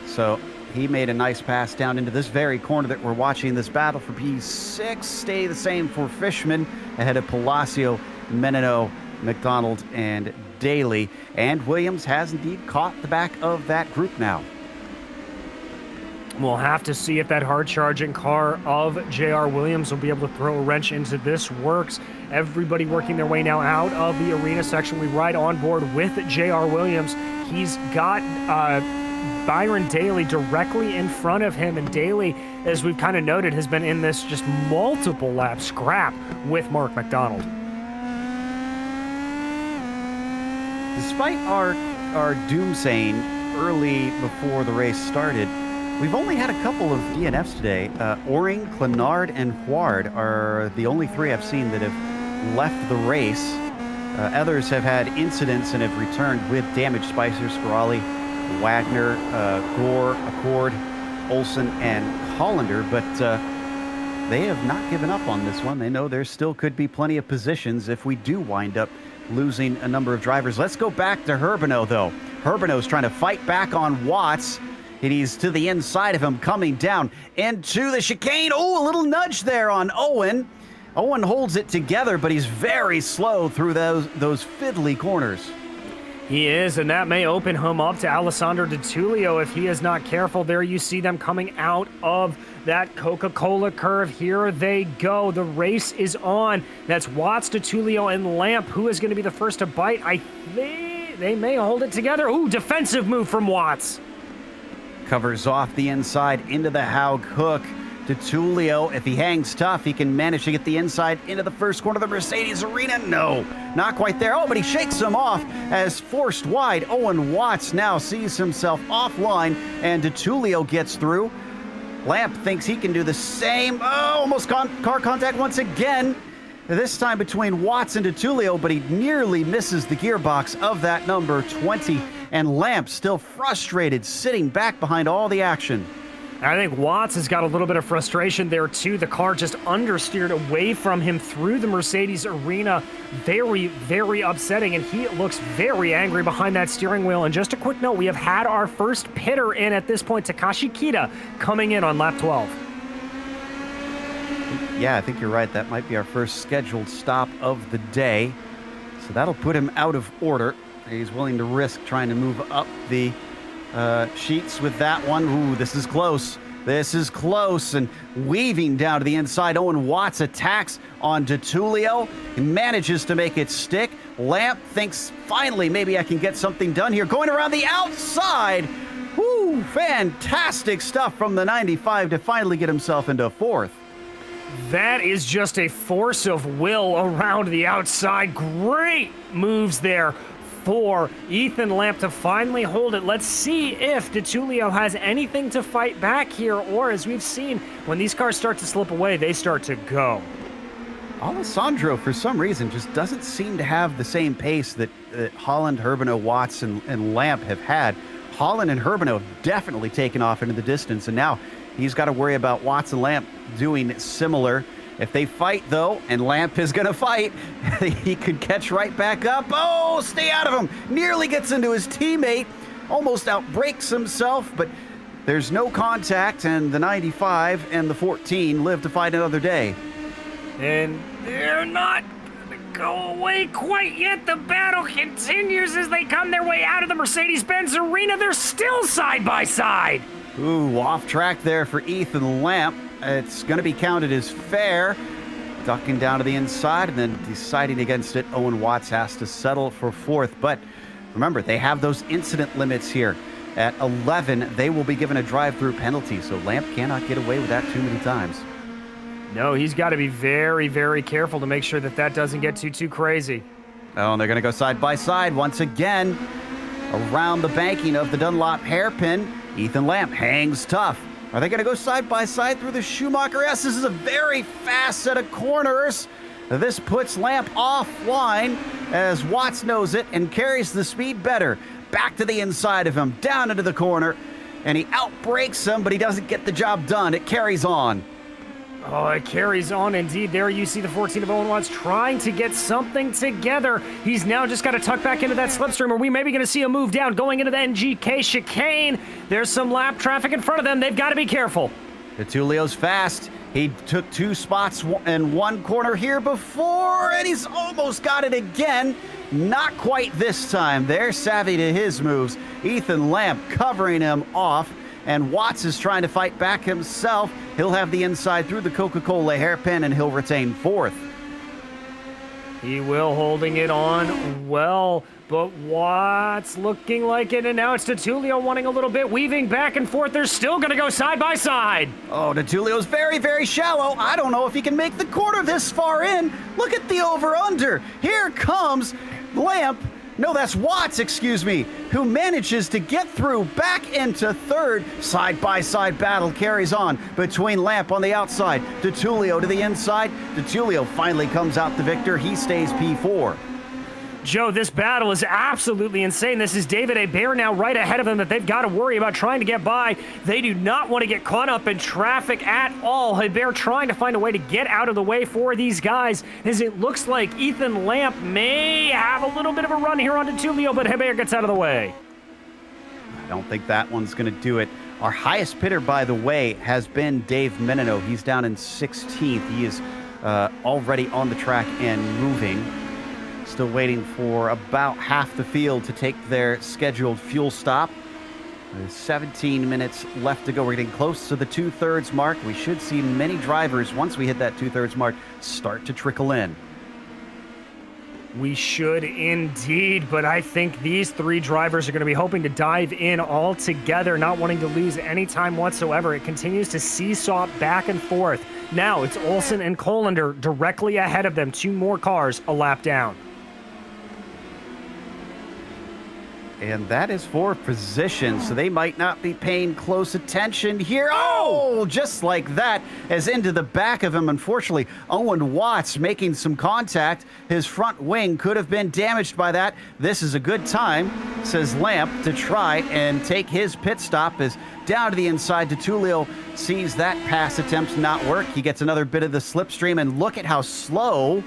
So he made a nice pass down into this very corner that we're watching. This battle for P6 stay the same for Fishman ahead of Palacio, Menino, McDonald, and Daly. And Williams has indeed caught the back of that group now. We'll have to see if that hard-charging car of J.R. Williams will be able to throw a wrench into this works. Everybody working their way now out of the arena section. We ride on board with J.R. Williams. He's got Byron Daly directly in front of him, and Daly, as we've kind of noted, has been in this just multiple lap scrap with Mark McDonald. Despite our doomsaying early before the race started, we've only had a couple of DNFs today. Oring, Clenard, and Huard are the only 3 I've seen that have left the race. Others have had incidents and have returned with damage. Spicer, Scarali, Wagner, Gore, Accord, Olson, and Hollander, but they have not given up on this one. They know there still could be plenty of positions if we do wind up losing a number of drivers. Let's go back to Herbino, though. Herbino's trying to fight back on Watts, and he's to the inside of him, coming down into the chicane. Oh, a little nudge there on Owen. Owen holds it together, but he's very slow through those fiddly corners. He is, and that may open him up to Alessandro Di Tullio if he is not careful. There you see them coming out of that Coca-Cola curve. Here they go. The race is on. That's Watts, Di Tullio, and Lamp. Who is going to be the first to bite? I think they may hold it together. Ooh, defensive move from Watts. Covers off the inside into the Haug hook. Di Tullio, if he hangs tough, he can manage to get the inside into the first corner of the Mercedes arena. No, not quite there. Oh, but he shakes him off as forced wide. Owen Watts now sees himself offline, and Di Tullio gets through. Lamp thinks he can do the same. Oh, almost car contact once again. This time between Watts and Di Tullio, but he nearly misses the gearbox of that number 20. And Lamp still frustrated, sitting back behind all the action. I think Watts has got a little bit of frustration there, too. The car just understeered away from him through the Mercedes arena. Very, very upsetting, and he looks very angry behind that steering wheel. And just a quick note, we have had our first pitter in at this point, Takashi Kita, coming in on lap 12. Yeah, I think you're right. That might be our first scheduled stop of the day. So that'll put him out of order. He's willing to risk trying to move up the sheets with that one. Ooh, this is close. This is close, and weaving down to the inside. Owen Watts attacks on Di Tullio. He manages to make it stick. Lamp thinks, finally, maybe I can get something done here. Going around the outside. Woo, fantastic stuff from the 95 to finally get himself into 4th. That is just a force of will around the outside. Great moves there for Ethan Lamp to finally hold it. Let's see if Di Tullio has anything to fight back here, or as we've seen, when these cars start to slip away, they start to go. Alessandro, for some reason, just doesn't seem to have the same pace that Holland, Herbino, Watts, and Lamp have had. Holland and Herbino have definitely taken off into the distance, and now he's got to worry about Watts and Lamp doing similar. If they fight, though, and Lamp is going to fight, he could catch right back up. Oh, stay out of him. Nearly gets into his teammate. Almost outbrakes himself, but there's no contact, and the 95 and the 14 live to fight another day. And they're not going to go away quite yet. The battle continues as they come their way out of the Mercedes-Benz Arena. They're still side by side. Ooh, off track there for Ethan Lamp. It's going to be counted as fair. Ducking down to the inside and then deciding against it. Owen Watts has to settle for fourth. But remember, they have those incident limits here. At 11, they will be given a drive-through penalty, so Lamp cannot get away with that too many times. No, he's got to be very, very careful to make sure that that doesn't get too crazy. Oh, and they're going to go side by side once again. Around the banking of the Dunlop hairpin, Ethan Lamp hangs tough. Are they going to go side by side through the Schumacher S? This is a very fast set of corners. This puts Lamp offline as Watts knows it and carries the speed better. Back to the inside of him, down into the corner, and he outbrakes him, but he doesn't get the job done. It carries on. Oh, it carries on indeed. There you see the 14 of Owen Watts trying to get something together. He's now just got to tuck back into that slipstream, or we may be going to see a move down going into the NGK chicane. There's some lap traffic in front of them. They've got to be careful. Tulio's fast. He took 2 spots in one corner here before, and he's almost got it again. Not quite this time. They're savvy to his moves. Ethan Lamp covering him off, and Watts is trying to fight back himself. He'll have the inside through the Coca-Cola hairpin, and he'll retain fourth. He will, holding it on well, but Watts looking like it, and now it's Tulio wanting a little bit, weaving back and forth. They're still going to go side by side. Oh, Tulio's very, very shallow. I don't know if he can make the corner this far in. Look at the over-under. Here comes Lamp. No, that's Watts, excuse me, who manages to get through back into third. Side-by-side battle carries on between Lamp on the outside, Tulio to the inside. Tulio finally comes out the victor. He stays P4. Joe, this battle is absolutely insane. This is David Hebert now right ahead of him that they've got to worry about trying to get by. They do not want to get caught up in traffic at all. Hebert trying to find a way to get out of the way for these guys, as it looks like Ethan Lamp may have a little bit of a run here onto Tulio, but Hebert gets out of the way. I don't think that one's going to do it. Our highest pitter, by the way, has been Dave Menino. He's down in 16th. He is already on the track and moving. Still waiting for about half the field to take their scheduled fuel stop. There's 17 minutes left to go. We're getting close to the 2/3 mark. We should see many drivers, once we hit that 2/3 mark, start to trickle in. We should indeed, but I think these 3 drivers are going to be hoping to dive in all together, not wanting to lose any time whatsoever. It continues to seesaw back and forth. Now it's Olsen and Colander directly ahead of them. 2 more cars a lap down. And that is for position, so they might not be paying close attention here. Oh, just like that, as into the back of him. Unfortunately, Owen Watts making some contact. His front wing could have been damaged by that. This is a good time, says Lamp, to try and take his pit stop. As down to the inside, Tulio sees that pass attempt not work. He gets another bit of the slipstream, and look at how slow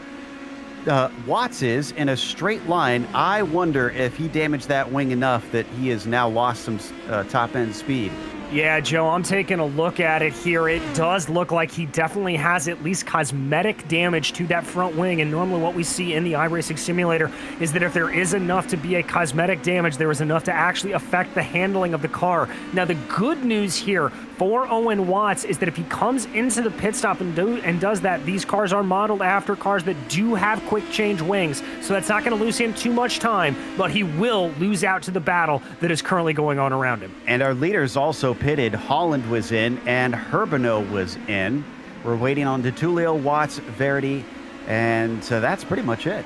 Watts is in a straight line. I wonder if he damaged that wing enough that he has now lost some top-end speed. Yeah, Joe, I'm taking a look at it here. It does look like he definitely has at least cosmetic damage to that front wing, and normally what we see in the iRacing simulator is that if there is enough to be a cosmetic damage, there is enough to actually affect the handling of the car. Now, the good news here for Owen Watts is that if he comes into the pit stop and does that, these cars are modeled after cars that do have quick change wings, so that's not going to lose him too much time, but he will lose out to the battle that is currently going on around him. And our leaders also pitted. Holland was in and Herbino was in. We're waiting on Tulio, Watts, Verity, and that's pretty much it.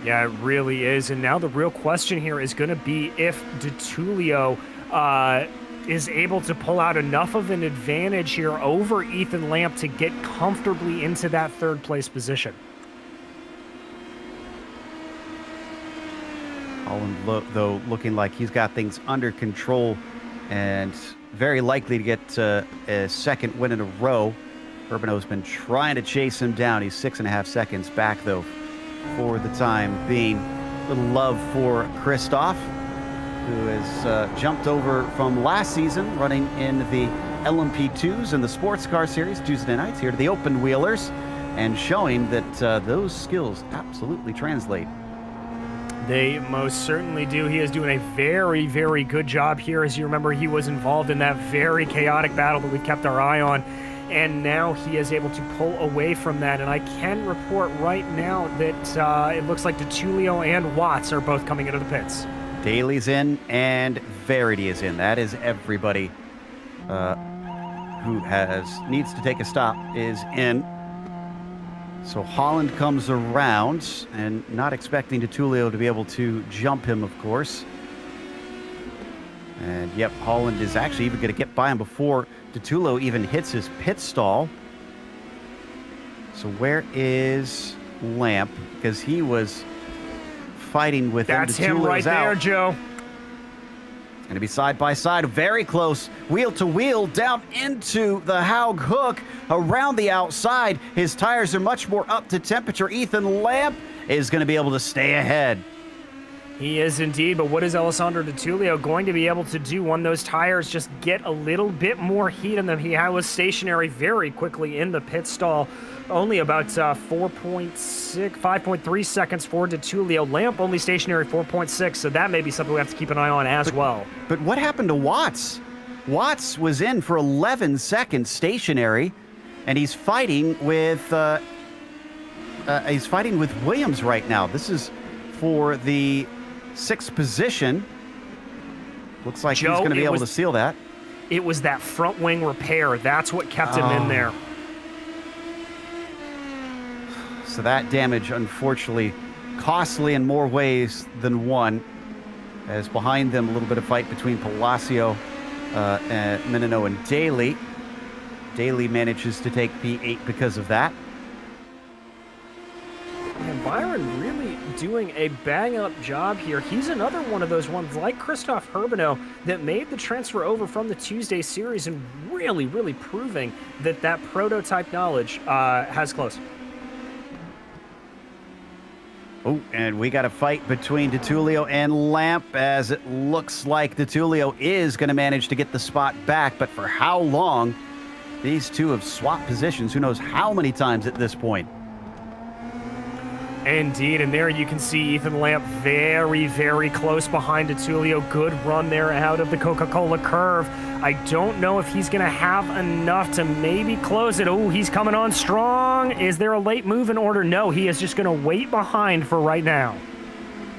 Yeah, it really is. And now the real question here is going to be if Tulio is able to pull out enough of an advantage here over Ethan Lamp to get comfortably into that 3rd place position. Holland, though, looking like he's got things under control and very likely to get a 2nd win in a row. Urbano's been trying to chase him down. He's 6.5 seconds back, though, for the time being. A little love for Christoph, who has jumped over from last season, running in the LMP2s and the sports car series Tuesday nights here to the open wheelers, and showing that those skills absolutely translate. They most certainly do. He is doing a very, very good job here. As you remember, he was involved in that very chaotic battle that we kept our eye on, and now he is able to pull away from that. And I can report right now that it looks like DeTulio and Watts are both coming into the pits. Daly's in and Verity is in. That is everybody who needs to take a stop is in. So Holland comes around, and not expecting DeTulio to be able to jump him, of course. And yep, Holland is actually even going to get by him before DeTulio even hits his pit stall. So where is Lamp? Because he was fighting with him. That's him right there, Joe. Going to be side by side, very close, wheel to wheel, down into the Haug hook, around the outside. His tires are much more up to temperature. Ethan Lamp is going to be able to stay ahead. He is indeed, but what is Alessandro DeTulio going to be able to do when those tires just get a little bit more heat in them? He was stationary very quickly in the pit stall, only about 5.3 seconds for DeTulio. Lamp only stationary 4.6, so that may be something we have to keep an eye on as well. But what happened to Watts? Watts was in for 11 seconds stationary, and he's fighting with Williams right now. This is for the 6th position. Looks like Joe, he's going to be able to seal that. It was that front wing repair. That's what kept him in there. So that damage, unfortunately, costly in more ways than one. As behind them, a little bit of fight between Palacio, Menino, and Daly. Daly manages to take P8 because of that. And Byron really doing a bang-up job here. He's another one of those ones, like Christoph Herbino, that made the transfer over from the Tuesday series and really, really proving that that prototype knowledge has close. Oh, and we got a fight between DeTulio and Lamp, as it looks like DeTulio is going to manage to get the spot back, but for how long? These two have swapped positions, who knows how many times at this point. Indeed, and there you can see Ethan Lamp very, very close behind DeTulio. Good run there out of the Coca-Cola curve. I don't know if he's going to have enough to maybe close it. Oh, he's coming on strong. Is there a late move in order? No, he is just going to wait behind for right now.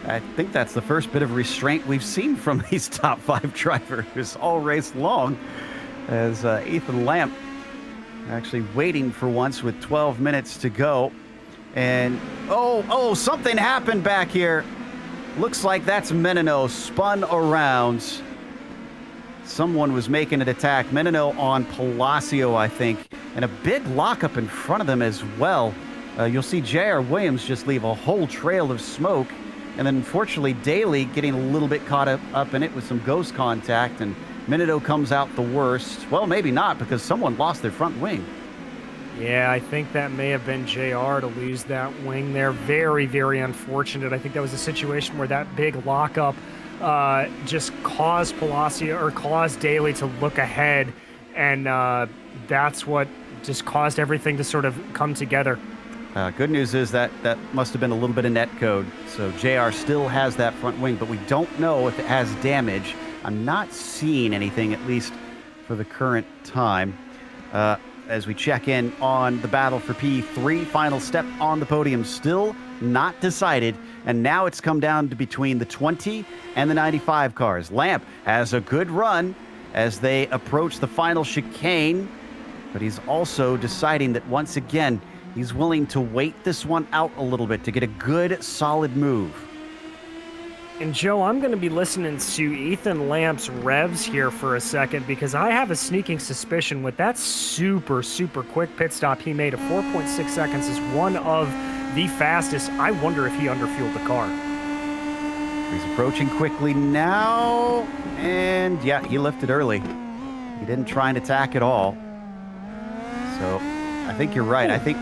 I think that's the first bit of restraint we've seen from these top 5 drivers all race long, as Ethan Lamp actually waiting for once with 12 minutes to go. And, oh, something happened back here. Looks like that's Menino spun around. Someone was making an attack. Menino on Palacio, I think. And a big lockup in front of them as well. You'll see J.R. Williams just leave a whole trail of smoke. And then, unfortunately, Daly getting a little bit caught up in it with some ghost contact. And Menino comes out the worst. Well, maybe not, because someone lost their front wing. Yeah, I think that may have been JR to lose that wing there. Very, very unfortunate. I think that was a situation where that big lockup just caused Palacio or caused Daly to look ahead, and that's what just caused everything to sort of come together. Good news is that must have been a little bit of net code. So JR still has that front wing, but we don't know if it has damage. I'm not seeing anything, at least for the current time. As we check in on the battle for P3, final step on the podium still not decided, and now it's come down to between the 20 and the 95 cars. Lamp has a good run as they approach the final chicane, but he's also deciding that once again he's willing to wait this one out a little bit to get a good solid move. And Joe, I'm going to be listening to Ethan Lamp's revs here for a second, because I have a sneaking suspicion with that super, super quick pit stop he made of 4.6 seconds is one of the fastest. I wonder if he underfueled the car. He's approaching quickly now, and yeah, he lifted early. He didn't try and attack at all. So think you're right. I think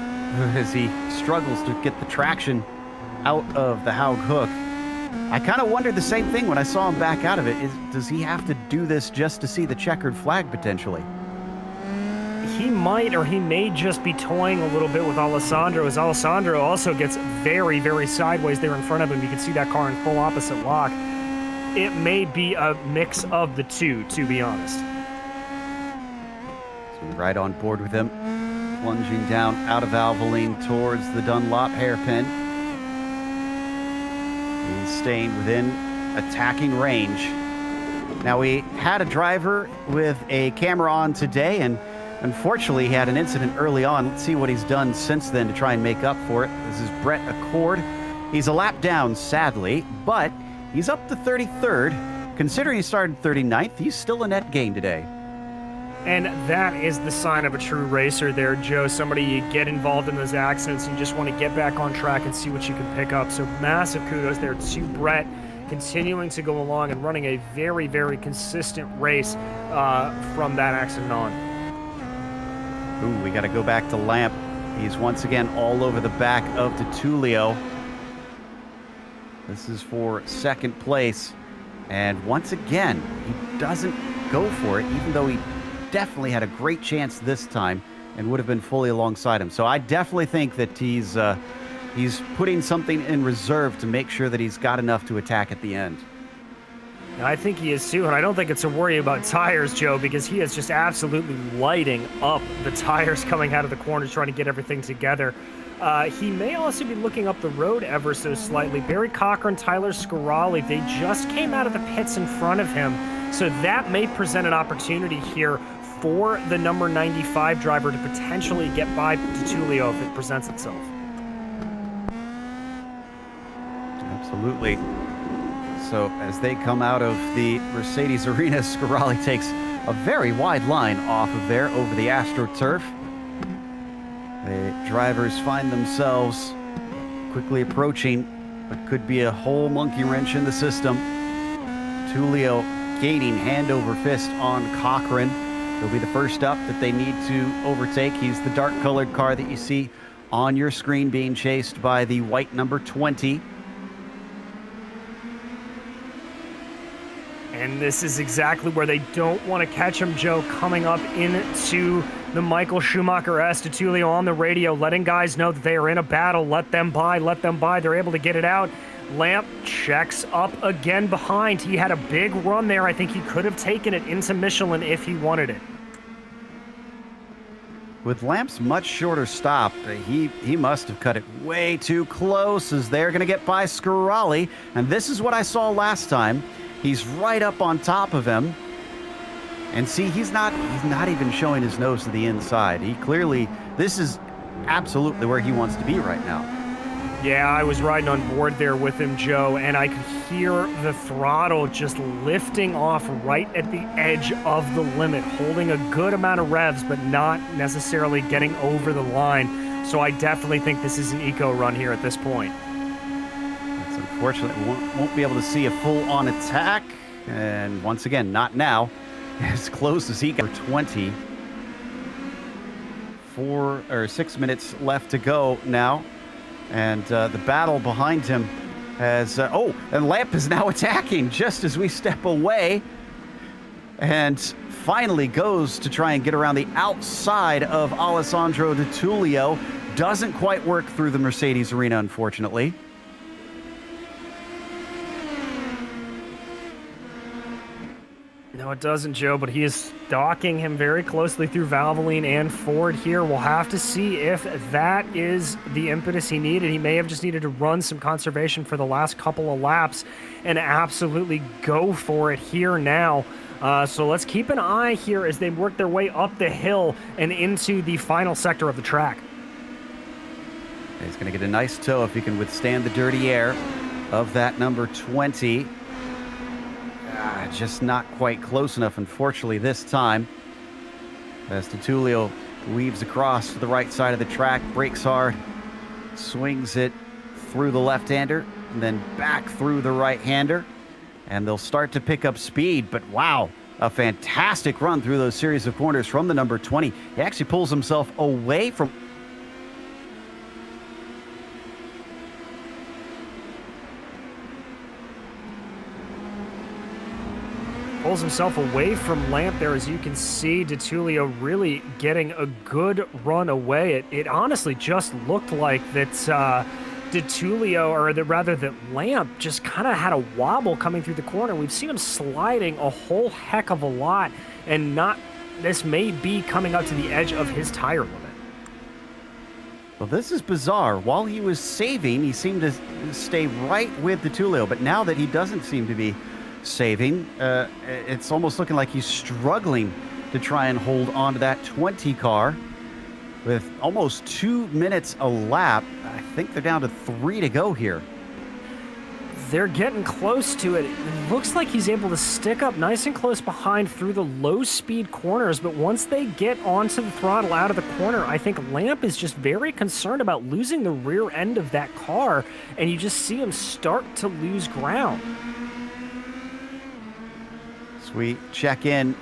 as he struggles to get the traction out of the Haug hook, I kind of wondered the same thing when I saw him back out of it. Does he have to do this just to see the checkered flag potentially? He might, or he may just be toying a little bit with Alessandro, as Alessandro also gets very, very sideways there in front of him. You can see that car in full opposite lock. It may be a mix of the two, to be honest. So right on board with him, plunging down out of Valvoline towards the Dunlop hairpin. He's staying within attacking range. Now, we had a driver with a camera on today, and unfortunately, he had an incident early on. Let's see what he's done since then to try and make up for it. This is Brett Accord. He's a lap down, sadly, but he's up to 33rd. Considering he started 39th, he's still a net gain today. And that is the sign of a true racer there, Joe. Somebody you get involved in those accidents, and you just want to get back on track and see what you can pick up. So massive kudos there to Brett, continuing to go along and running a very, very consistent race from that accident on. Ooh, we got to go back to Lamp. He's once again all over the back of DeTulio. This is for second place. And once again, he doesn't go for it, even though he definitely had a great chance this time and would have been fully alongside him. So I definitely think that he's putting something in reserve to make sure that he's got enough to attack at the end. I think he is too, and I don't think it's a worry about tires, Joe, because he is just absolutely lighting up the tires coming out of the corners, trying to get everything together. He may also be looking up the road ever so slightly. Barry Cochran, Tyler Scarali, they just came out of the pits in front of him, so that may present an opportunity here for the number 95 driver to potentially get by DeTulio if it presents itself. Absolutely. So as they come out of the Mercedes arena, Scarali takes a very wide line off of there over the AstroTurf. The drivers find themselves quickly approaching what could be a whole monkey wrench in the system. Tulio gaining hand over fist on Cochran. He'll be the first up that they need to overtake. He's the dark colored car that you see on your screen being chased by the white number 20. And this is exactly where they don't want to catch him, Joe, coming up into the Michael Schumacher S. DeTulio on the radio, letting guys know that they are in a battle. Let them by, let them by. They're able to get it out. Lamp checks up again behind. He had a big run there. I think he could have taken it into Michelin if he wanted it. With Lamp's much shorter stop, he must have cut it way too close as they're going to get by Scarali. And this is what I saw last time. He's right up on top of him. And see, he's not even showing his nose to the inside. He clearly, this is absolutely where he wants to be right now. Yeah, I was riding on board there with him, Joe, and I could hear the throttle just lifting off right at the edge of the limit, holding a good amount of revs, but not necessarily getting over the line. So I definitely think this is an eco run here at this point. It's unfortunate we won't be able to see a full-on attack. And once again, not now. As close as he got for 20. 6 minutes left to go now. And the battle behind him has... and Lamp is now attacking just as we step away. And finally goes to try and get around the outside of Alessandro DeTulio. Doesn't quite work through the Mercedes arena, unfortunately. No, it doesn't, Joe, but he is stalking him very closely through Valvoline and Ford here. We'll have to see if that is the impetus he needed. He may have just needed to run some conservation for the last couple of laps and absolutely go for it here now. So let's keep an eye here as they work their way up the hill and into the final sector of the track. He's going to get a nice tow if he can withstand the dirty air of that number 20. Just not quite close enough, unfortunately, this time. As DeTulio weaves across to the right side of the track, brakes hard, swings it through the left-hander, and then back through the right-hander. And they'll start to pick up speed, but wow, a fantastic run through those series of corners from the number 20. He actually pulls himself away from pulls himself away from Lamp there. As you can see, DeTulio really getting a good run away. It honestly just looked like that DeTulio, or rather that Lamp, just kind of had a wobble coming through the corner. We've seen him sliding a whole heck of a lot, and this may be coming up to the edge of his tire limit. Well, this is bizarre. While he was saving, he seemed to stay right with DeTulio, but now that he doesn't seem to be saving, it's almost looking like he's struggling to try and hold on to that 20 car. With almost 2 minutes a lap, I think they're down to 3 to go here. They're getting close to it. It looks like he's able to stick up nice and close behind through the low-speed corners, but once they get onto the throttle out of the corner, I think Lamp is just very concerned about losing the rear end of that car, and you just see him start to lose ground. So we check in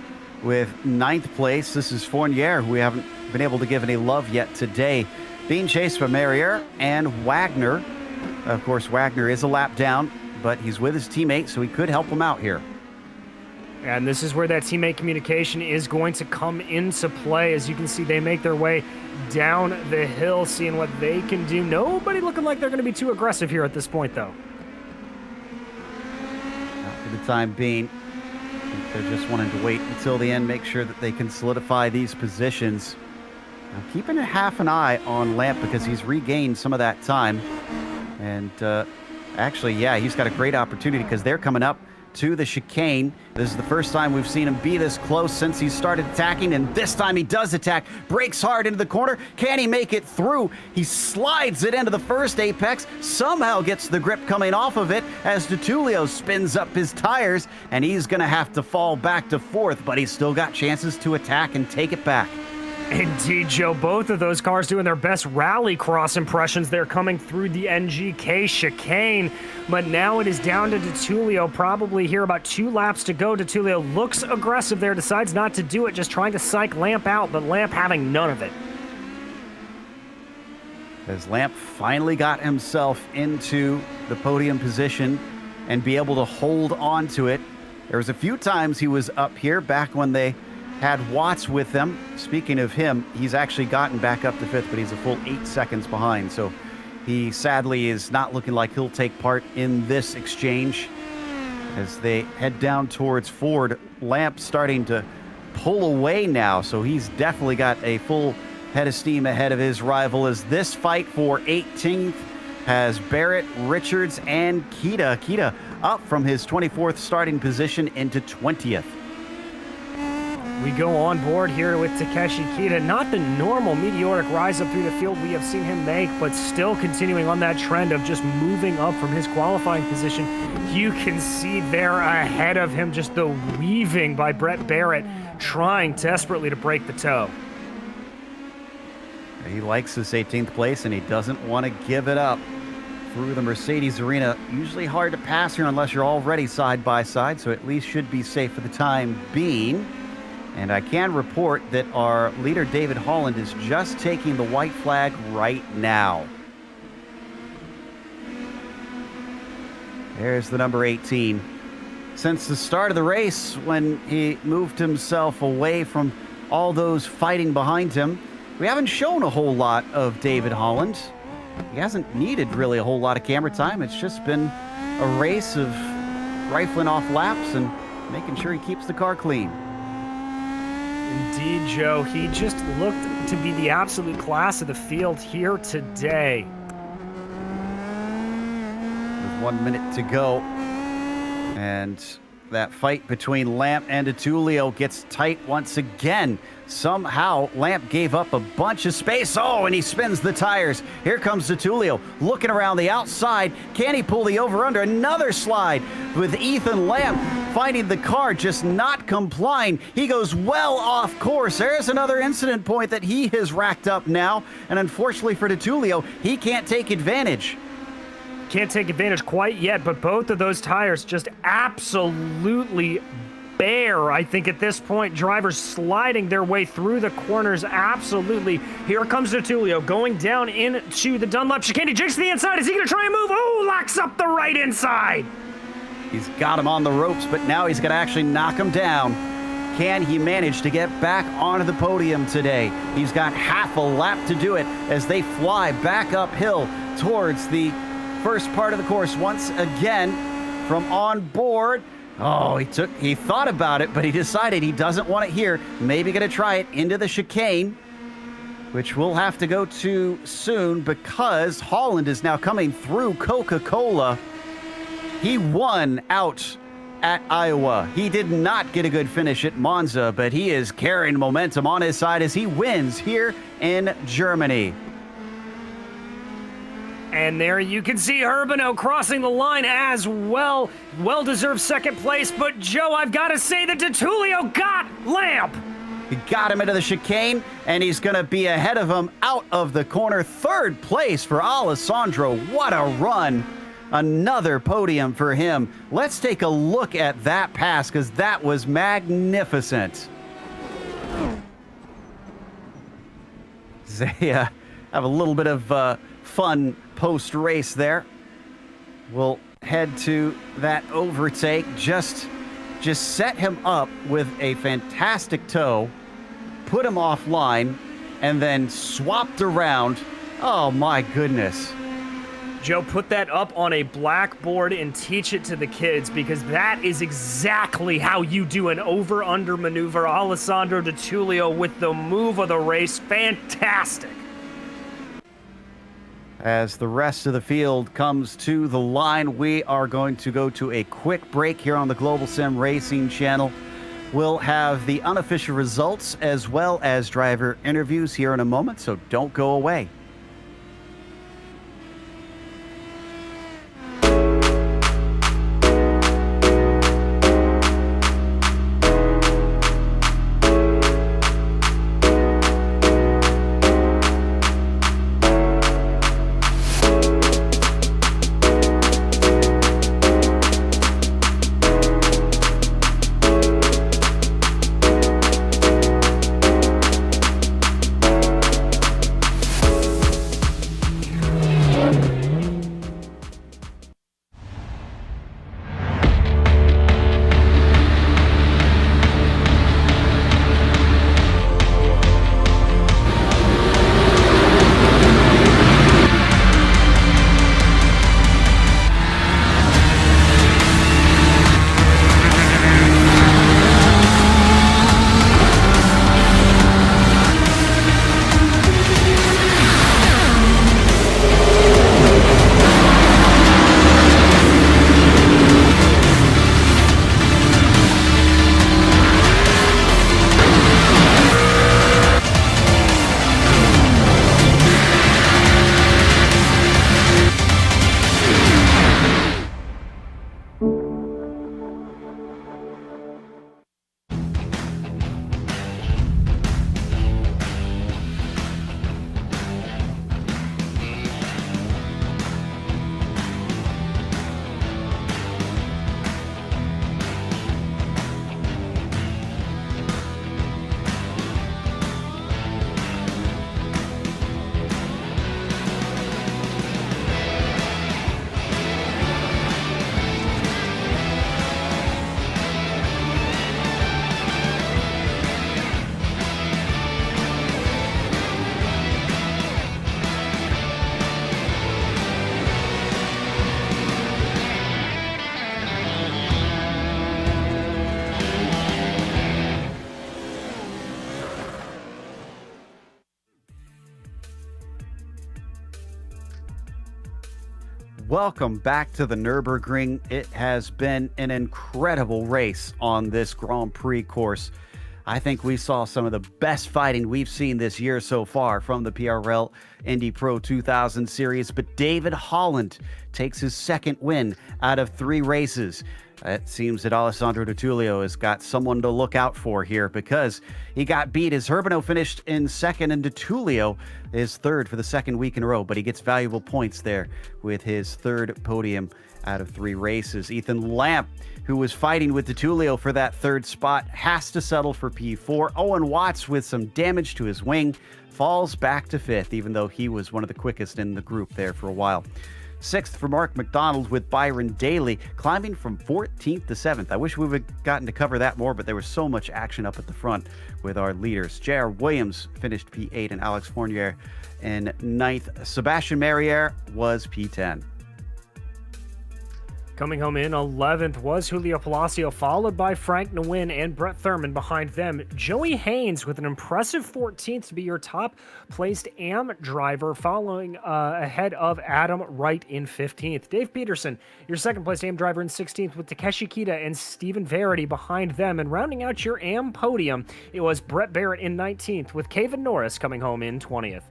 with 9th place. This is Fournier, who we haven't been able to give any love yet today. Being chased by Merrier and Wagner. Of course, Wagner is a lap down, but he's with his teammate, so he could help him out here. And this is where that teammate communication is going to come into play. As you can see, they make their way down the hill, seeing what they can do. Nobody looking like they're going to be too aggressive here at this point, though. Not for the time being. They're just wanting to wait until the end, make sure that they can solidify these positions. Now, keeping half an eye on Lamp because he's regained some of that time. And actually, yeah, he's got a great opportunity because they're coming up to the chicane. This is the first time we've seen him be this close since he started attacking, and this time he does attack. Breaks hard into the corner. Can he make it through? He slides it into the first apex, somehow gets the grip coming off of it as DeTulio spins up his tires, and he's going to have to fall back to 4th, but he's still got chances to attack and take it back. Indeed, Joe. Both of those cars doing their best rally cross impressions. They're coming through the NGK chicane, but now it is down to DeTulio. Probably here about 2 laps to go. DeTulio looks aggressive there, decides not to do it, just trying to psych Lamp out, but Lamp having none of it. As Lamp finally got himself into the podium position and be able to hold on to it. There was a few times he was up here back when they had Watts with them. Speaking of him, he's actually gotten back up to 5th, but he's a full 8 seconds behind. So he sadly is not looking like he'll take part in this exchange. As they head down towards Ford, Lamp starting to pull away now. So he's definitely got a full head of steam ahead of his rival, as this fight for 18th has Barrett, Richards, and Kita. Kita up from his 24th starting position into 20th. We go on board here with Takeshi Kita. Not the normal meteoric rise up through the field we have seen him make, but still continuing on that trend of just moving up from his qualifying position. You can see there ahead of him just the weaving by Brett Barrett, trying desperately to break the toe. He likes this 18th place, and he doesn't want to give it up through the Mercedes arena. Usually hard to pass here unless you're already side by side, so at least should be safe for the time being. And I can report that our leader, David Holland, is just taking the white flag right now. There's the number 18. Since the start of the race, when he moved himself away from all those fighting behind him, we haven't shown a whole lot of David Holland. He hasn't needed really a whole lot of camera time. It's just been a race of rifling off laps and making sure he keeps the car clean. Indeed, Joe. He just looked to be the absolute class of the field here today. With 1 minute to go, and that fight between Lamp and DeTulio gets tight once again. Somehow, Lamp gave up a bunch of space. Oh, and he spins the tires. Here comes DeTulio looking around the outside. Can he pull the over-under? Another slide with Ethan Lamp finding the car just not complying. He goes well off course. There's another incident point that he has racked up now. And unfortunately for DeTulio, he can't take advantage. Can't take advantage quite yet, but both of those tires just absolutely bare. I think at this point, drivers sliding their way through the corners. Absolutely. Here comes DeTulio going down into the Dunlop chicane. He jigs to the inside. Is he going to try and move? Oh, locks up the right inside. He's got him on the ropes, but now he's going to actually knock him down. Can he manage to get back onto the podium today? He's got half a lap to do it as they fly back uphill towards the first part of the course once again from on board. Oh, he thought about it, but he decided he doesn't want it here. Maybe going to try it into the chicane, which we'll have to go to soon because Holland is now coming through Coca-Cola. He won out at Iowa. He did not get a good finish at Monza, but he is carrying momentum on his side as he wins here in Germany. And there you can see Urbano crossing the line as well. Well-deserved second place, but Joe, I've got to say that DeTulio got Lamp. He got him into the chicane, and he's going to be ahead of him out of the corner. Third place for Alessandro. What a run. Another podium for him. Let's take a look at that pass because that was magnificent. They have a little bit of fun post-race there. We'll head to that overtake. Just set him up with a fantastic tow, put him offline, and then swapped around. Oh my goodness. Joe, put that up on a blackboard and teach it to the kids because that is exactly how you do an over-under maneuver. Alessandro DeTulio with the move of the race. Fantastic. As the rest of the field comes to the line, we are going to go to a quick break here on the Global Sim Racing channel. We'll have the unofficial results as well as driver interviews here in a moment, so don't go away. Welcome back to the Nürburgring. It has been an incredible race on this Grand Prix course. I think we saw some of the best fighting we've seen this year so far from the PRL Indy Pro 2000 series, but David Holland takes his second win out of 3 races. It seems that Alessandro DeTulio has got someone to look out for here because he got beat as Urbano finished in second and DeTulio is third for the second week in a row, but he gets valuable points there with his third podium out of 3 races. Ethan Lamp, who was fighting with DeTulio for that third spot, has to settle for P4. Owen Watts, with some damage to his wing, falls back to 5th, even though he was one of the quickest in the group there for a while. Sixth for Mark McDonald with Byron Daly, climbing from 14th to 7th. I wish we would have gotten to cover that more, but there was so much action up at the front with our leaders. J.R. Williams finished P8 and Alex Fournier in 9th. Sebastian Merriere was P10. Coming home in 11th was Julio Palacio, followed by Frank Nguyen and Brett Thurman behind them. Joey Haynes with an impressive 14th to be your top-placed AM driver, following ahead of Adam Wright in 15th. Dave Peterson, your second-placed AM driver in 16th, with Takeshi Kita and Stephen Verity behind them. And rounding out your AM podium, it was Brett Barrett in 19th, with Caven Norris coming home in 20th.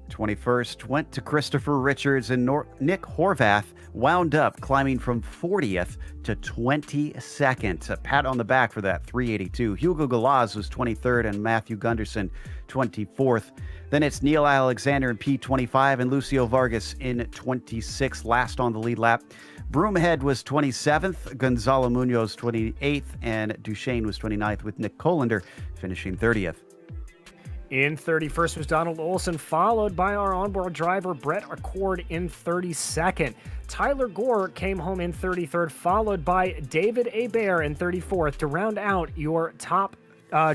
21st went to Christopher Richards, and Nick Horvath wound up climbing from 40th to 22nd. A pat on the back for that 382. Hugo Galaz was 23rd and Matthew Gunderson 24th. Then it's Neil Alexander in P25 and Lucio Vargas in 26th, last on the lead lap. Broomhead was 27th, Gonzalo Munoz 28th, and Duchesne was 29th, with Nick Colander finishing 30th. In 31st was Donald Olson, followed by our onboard driver, Brett Accord, in 32nd. Tyler Gore came home in 33rd, followed by David Hebert in 34th to round out your top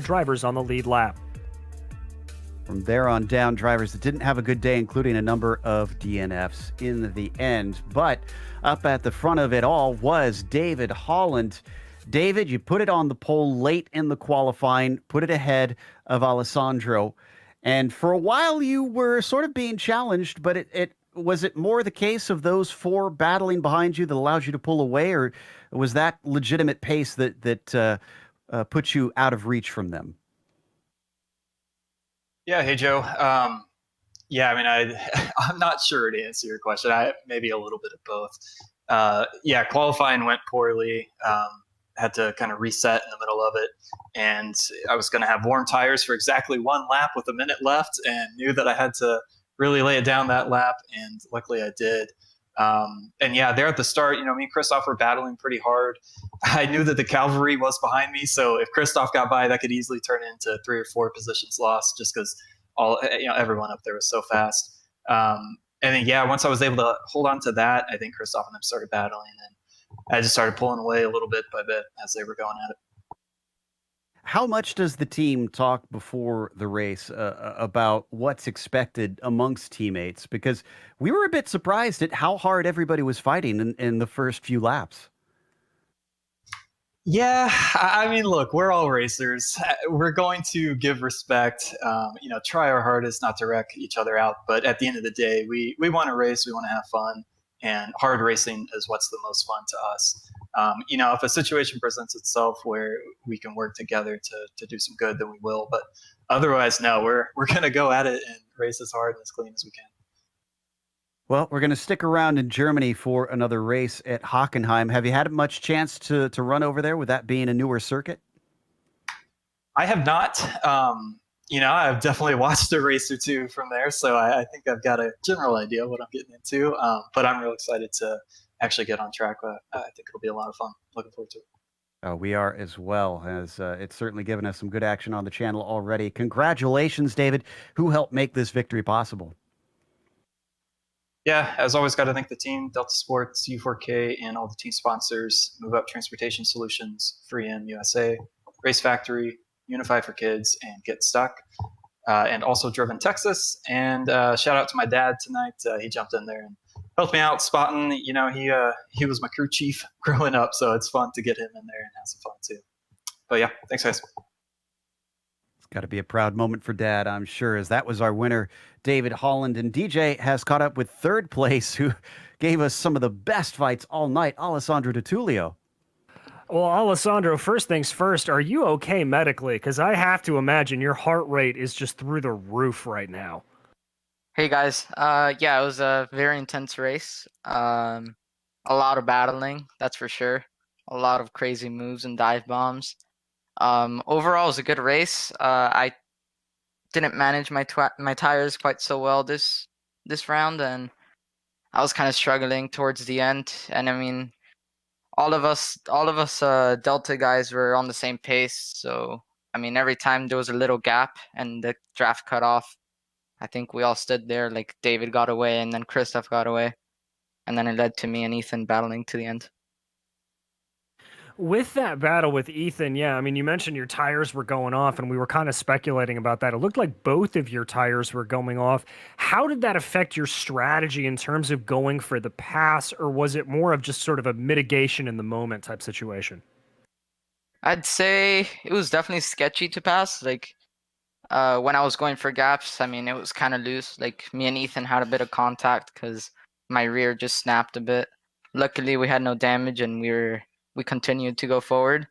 drivers on the lead lap. From there on down, drivers that didn't have a good day, including a number of DNFs in the end. But up at the front of it all was David Holland. David, you put it on the pole late in the qualifying, put it ahead of Alessandro. And for a while, you were sort of being challenged, but was it more the case of those four battling behind you that allowed you to pull away, or was that legitimate pace that put you out of reach from them? Yeah, hey, Joe. Yeah, I mean, I'm not sure to answer your question. Maybe a little bit of both. Yeah, qualifying went poorly. Had to kind of reset in the middle of it, and I was going to have warm tires for exactly one lap with a minute left, and knew that I had to really lay it down that lap, and luckily I did. And yeah, there at the start, me and Christoph were battling pretty hard. I knew that the cavalry was behind me, so if Christoph got by, that could easily turn into 3 or 4 positions lost, just because everyone up there was so fast. And then yeah, once I was able to hold on to that, I think Christoph and them started battling, and I just started pulling away a little bit by bit as they were going at it. How much does the team talk before the race about what's expected amongst teammates? Because we were a bit surprised at how hard everybody was fighting in the first few laps. Yeah, I mean, look, we're all racers. We're going to give respect, try our hardest not to wreck each other out. But at the end of the day, we want to race, we want to have fun. And hard racing is what's the most fun to us. If a situation presents itself where we can work together to do some good, then we will. But otherwise, no, we're going to go at it and race as hard and as clean as we can. Well, we're going to stick around in Germany for another race at Hockenheim. Have you had much chance to run over there, with that being a newer circuit? I have not. I've definitely watched a race or two from there, so I think I've got a general idea of what I'm getting into. But I'm real excited to actually get on track. I think it'll be a lot of fun. Looking forward to it. We are as well, as it's certainly given us some good action on the channel already. Congratulations, David. Who helped make this victory possible? Yeah, as always, got to thank the team, Delta Sports, U4K, and all the team sponsors: Move Up Transportation Solutions, Free M USA, Race Factory, Unify for Kids, and Get Stuck, and also Driven Texas. And shout out to my dad tonight. He jumped in there and helped me out spotting. He was my crew chief growing up, so it's fun to get him in there and have some fun too. But yeah, thanks guys. It's got to be a proud moment for Dad, I'm sure, as that was our winner, David Holland. And DJ has caught up with third place, who gave us some of the best fights all night, Alessandro Di Tullio. Well, Alessandro, first things first, are you okay medically? Because I have to imagine your heart rate is just through the roof right now. Hey, guys. Yeah, it was a very intense race. A lot of battling, that's for sure. A lot of crazy moves and dive bombs. Overall, it was a good race. I didn't manage my tires quite so well this round, and I was kind of struggling towards the end. And I mean, all of us Delta guys were on the same pace. So I mean, every time there was a little gap and the draft cut off, I think we all stood there. Like David got away, and then Christoph got away. and then it led to me and Ethan battling to the end. With that battle with Ethan, yeah, I mean, you mentioned your tires were going off, and we were kind of speculating about that. It looked like both of your tires were going off. How did that affect your strategy in terms of going for the pass, or was it more of just sort of a mitigation in the moment type situation? I'd say it was definitely sketchy to pass. Like when I was going for gaps, I mean, it was kind of loose. Like me and Ethan had a bit of contact because my rear just snapped a bit. Luckily, we had no damage, and we continued to go forward,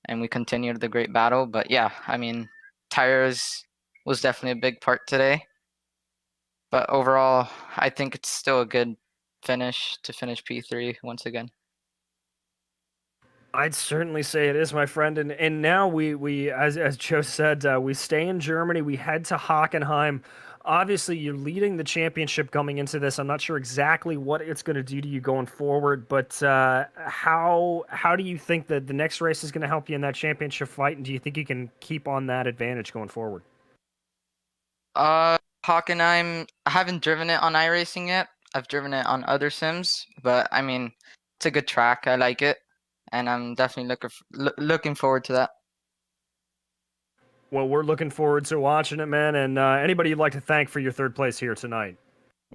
and we continued the great battle. But yeah, I mean, tires was definitely a big part today. But overall, I think it's still a good finish to finish P3 once again. I'd certainly say it is, my friend. And now we as Joe said, we stay in Germany. We head to Hockenheim. Obviously, you're leading the championship coming into this. I'm not sure exactly what it's going to do to you going forward, but how do you think that the next race is going to help you in that championship fight? And do you think you can keep on that advantage going forward? Hockenheim, I haven't driven it on iRacing yet. I've driven it on other sims, but I mean, it's a good track. I like it, and I'm definitely looking forward to that. Well, we're looking forward to watching it, man. And anybody you'd like to thank for your third place here tonight?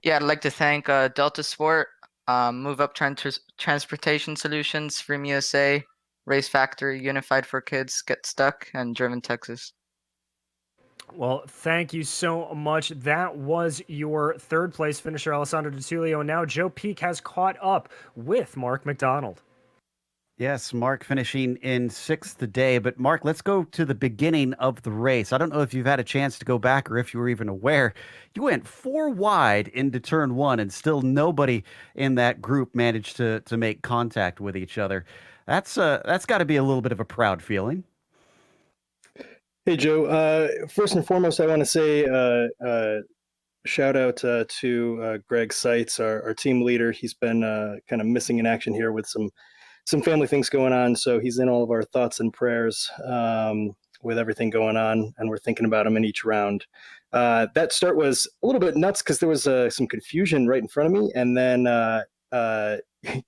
Yeah, I'd like to thank Delta Sport, Move Up Transportation Solutions, Freem USA, Race Factory, Unified for Kids, Get Stuck, and Driven Texas. Well, thank you so much. That was your third place finisher, Alessandro DiTullio. And now Joe Peak has caught up with Mark McDonald. Yes, Mark finishing in 6th today. But Mark, let's go to the beginning of the race. I don't know if you've had a chance to go back or if you were even aware. You went 4 wide into turn 1, and still nobody in that group managed to make contact with each other. That's got to be a little bit of a proud feeling. Hey, Joe. First and foremost, I want to say shout out to Greg Seitz, our team leader. He's been kind of missing in action here with some family things going on, so he's in all of our thoughts and prayers with everything going on, and we're thinking about him in each round. That start was a little bit nuts because there was some confusion right in front of me, and then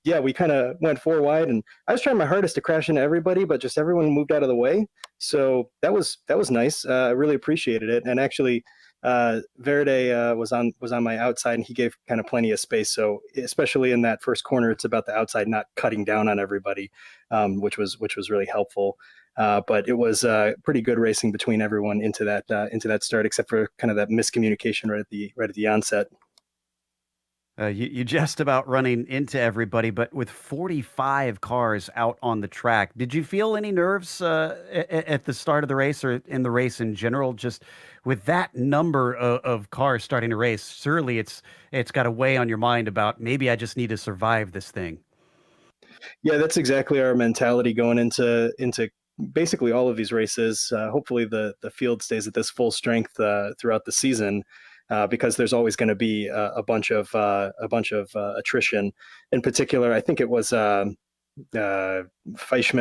yeah, we kind of went 4 wide, and I was trying my hardest to crash into everybody, but just everyone moved out of the way. So that was nice. I really appreciated it, and actually Verde was on my outside, and he gave kind of plenty of space. So especially in that first corner, it's about the outside not cutting down on everybody, which was really helpful. But it was pretty good racing between everyone into that start, except for kind of that miscommunication right at the onset. You just about running into everybody, but with 45 cars out on the track, did you feel any nerves at the start of the race or in the race in general? Just with that number of cars starting to race, surely it's got to weigh on your mind about maybe I just need to survive this thing. Yeah, that's exactly our mentality going into basically all of these races. Hopefully the field stays at this full strength throughout the season. Because there's always going to be a bunch of attrition. In particular, I think it was Feischman.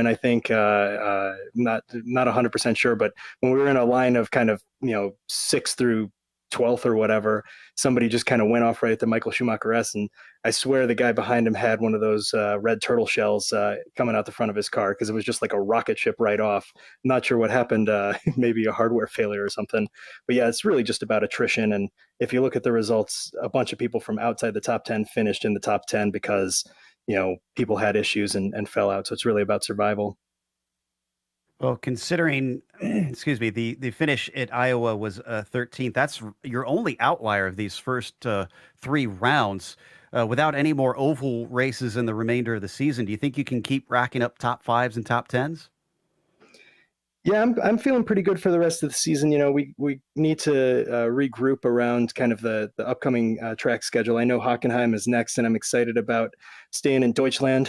I think not 100% sure, but when we were in a line of kind of 6th through 12th or whatever, somebody just kind of went off right at the Michael Schumacher S, and I swear the guy behind him had one of those red turtle shells coming out the front of his car, because it was just like a rocket ship right off. I'm not sure what happened, maybe a hardware failure or something. But yeah, it's really just about attrition. And if you look at the results, a bunch of people from outside the top 10 finished in the top 10 because people had issues and fell out. So it's really about survival. Well, considering, excuse me, the finish at Iowa was 13th. That's your only outlier of these first 3 rounds. Without any more oval races in the remainder of the season, do you think you can keep racking up top 5s and top 10s? Yeah, I'm feeling pretty good for the rest of the season. We need to regroup around kind of the upcoming track schedule. I know Hockenheim is next, and I'm excited about staying in Deutschland,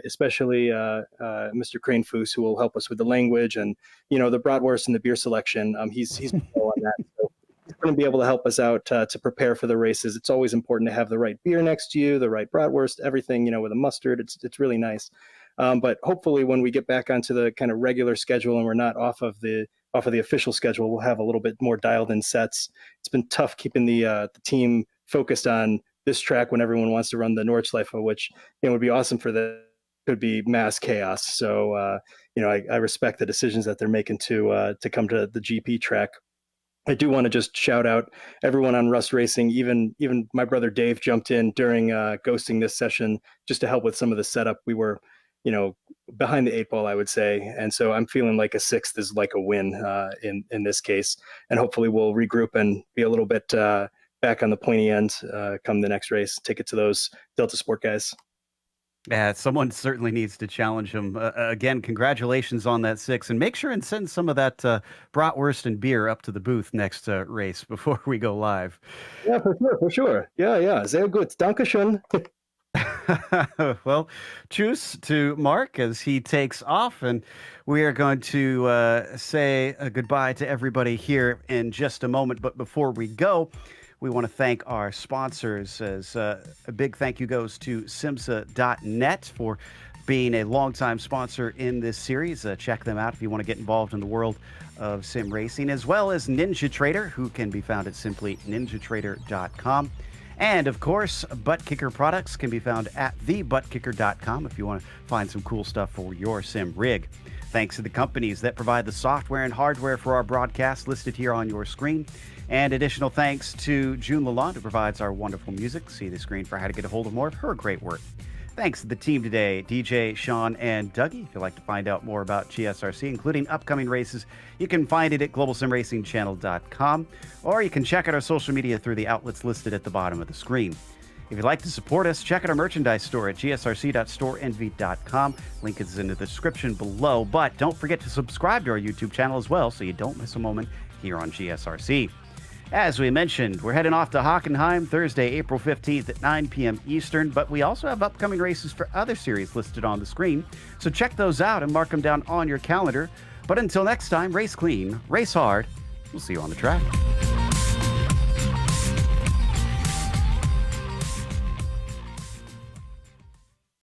especially Mr. Kranefuss, who will help us with the language and the bratwurst and the beer selection. He's on that, so he's going to be able to help us out to prepare for the races. It's always important to have the right beer next to you, the right bratwurst, everything with a mustard. It's really nice. But hopefully when we get back onto the kind of regular schedule and we're not off of the official schedule, we'll have a little bit more dialed in sets. It's been tough keeping the team focused on this track when everyone wants to run the Nordschleife, which would be awesome for the could be mass chaos. So I respect the decisions that they're making to come to the GP track. I do want to just shout out everyone on Rust Racing. Even my brother Dave jumped in during ghosting this session just to help with some of the setup. We were, behind the 8 ball, I would say, and so I'm feeling like a 6th is like a win in this case. And hopefully we'll regroup and be a little bit back on the pointy end come the next race. Take it to those Delta Sport guys. Yeah, someone certainly needs to challenge him. Again, congratulations on that 6, and make sure and send some of that bratwurst and beer up to the booth next race before we go live. Yeah, for sure. Yeah, sehr gut. Dankeschön. Well, tschüss to Mark as he takes off, and we are going to say goodbye to everybody here in just a moment. But before we go, we want to thank our sponsors, as a big thank you goes to SimMSA.net for being a longtime sponsor in this series. Check them out if you want to get involved in the world of sim racing, as well as NinjaTrader, who can be found at simply NinjaTrader.com. And of course, Butt Kicker products can be found at thebuttkicker.com if you want to find some cool stuff for your sim rig. Thanks to the companies that provide the software and hardware for our broadcast listed here on your screen. And additional thanks to June Lalonde, who provides our wonderful music. See the screen for how to get a hold of more of her great work. Thanks to the team today, DJ, Sean, and Dougie. If you'd like to find out more about GSRC, including upcoming races, you can find it at globalsimracingchannel.com, or you can check out our social media through the outlets listed at the bottom of the screen. If you'd like to support us, check out our merchandise store at gsrc.storeenvy.com. Link is in the description below, but don't forget to subscribe to our YouTube channel as well so you don't miss a moment here on GSRC. As we mentioned, we're heading off to Hockenheim Thursday, April 15th at 9 p.m. Eastern, but we also have upcoming races for other series listed on the screen, so check those out and mark them down on your calendar. But until next time, race clean, race hard. We'll see you on the track.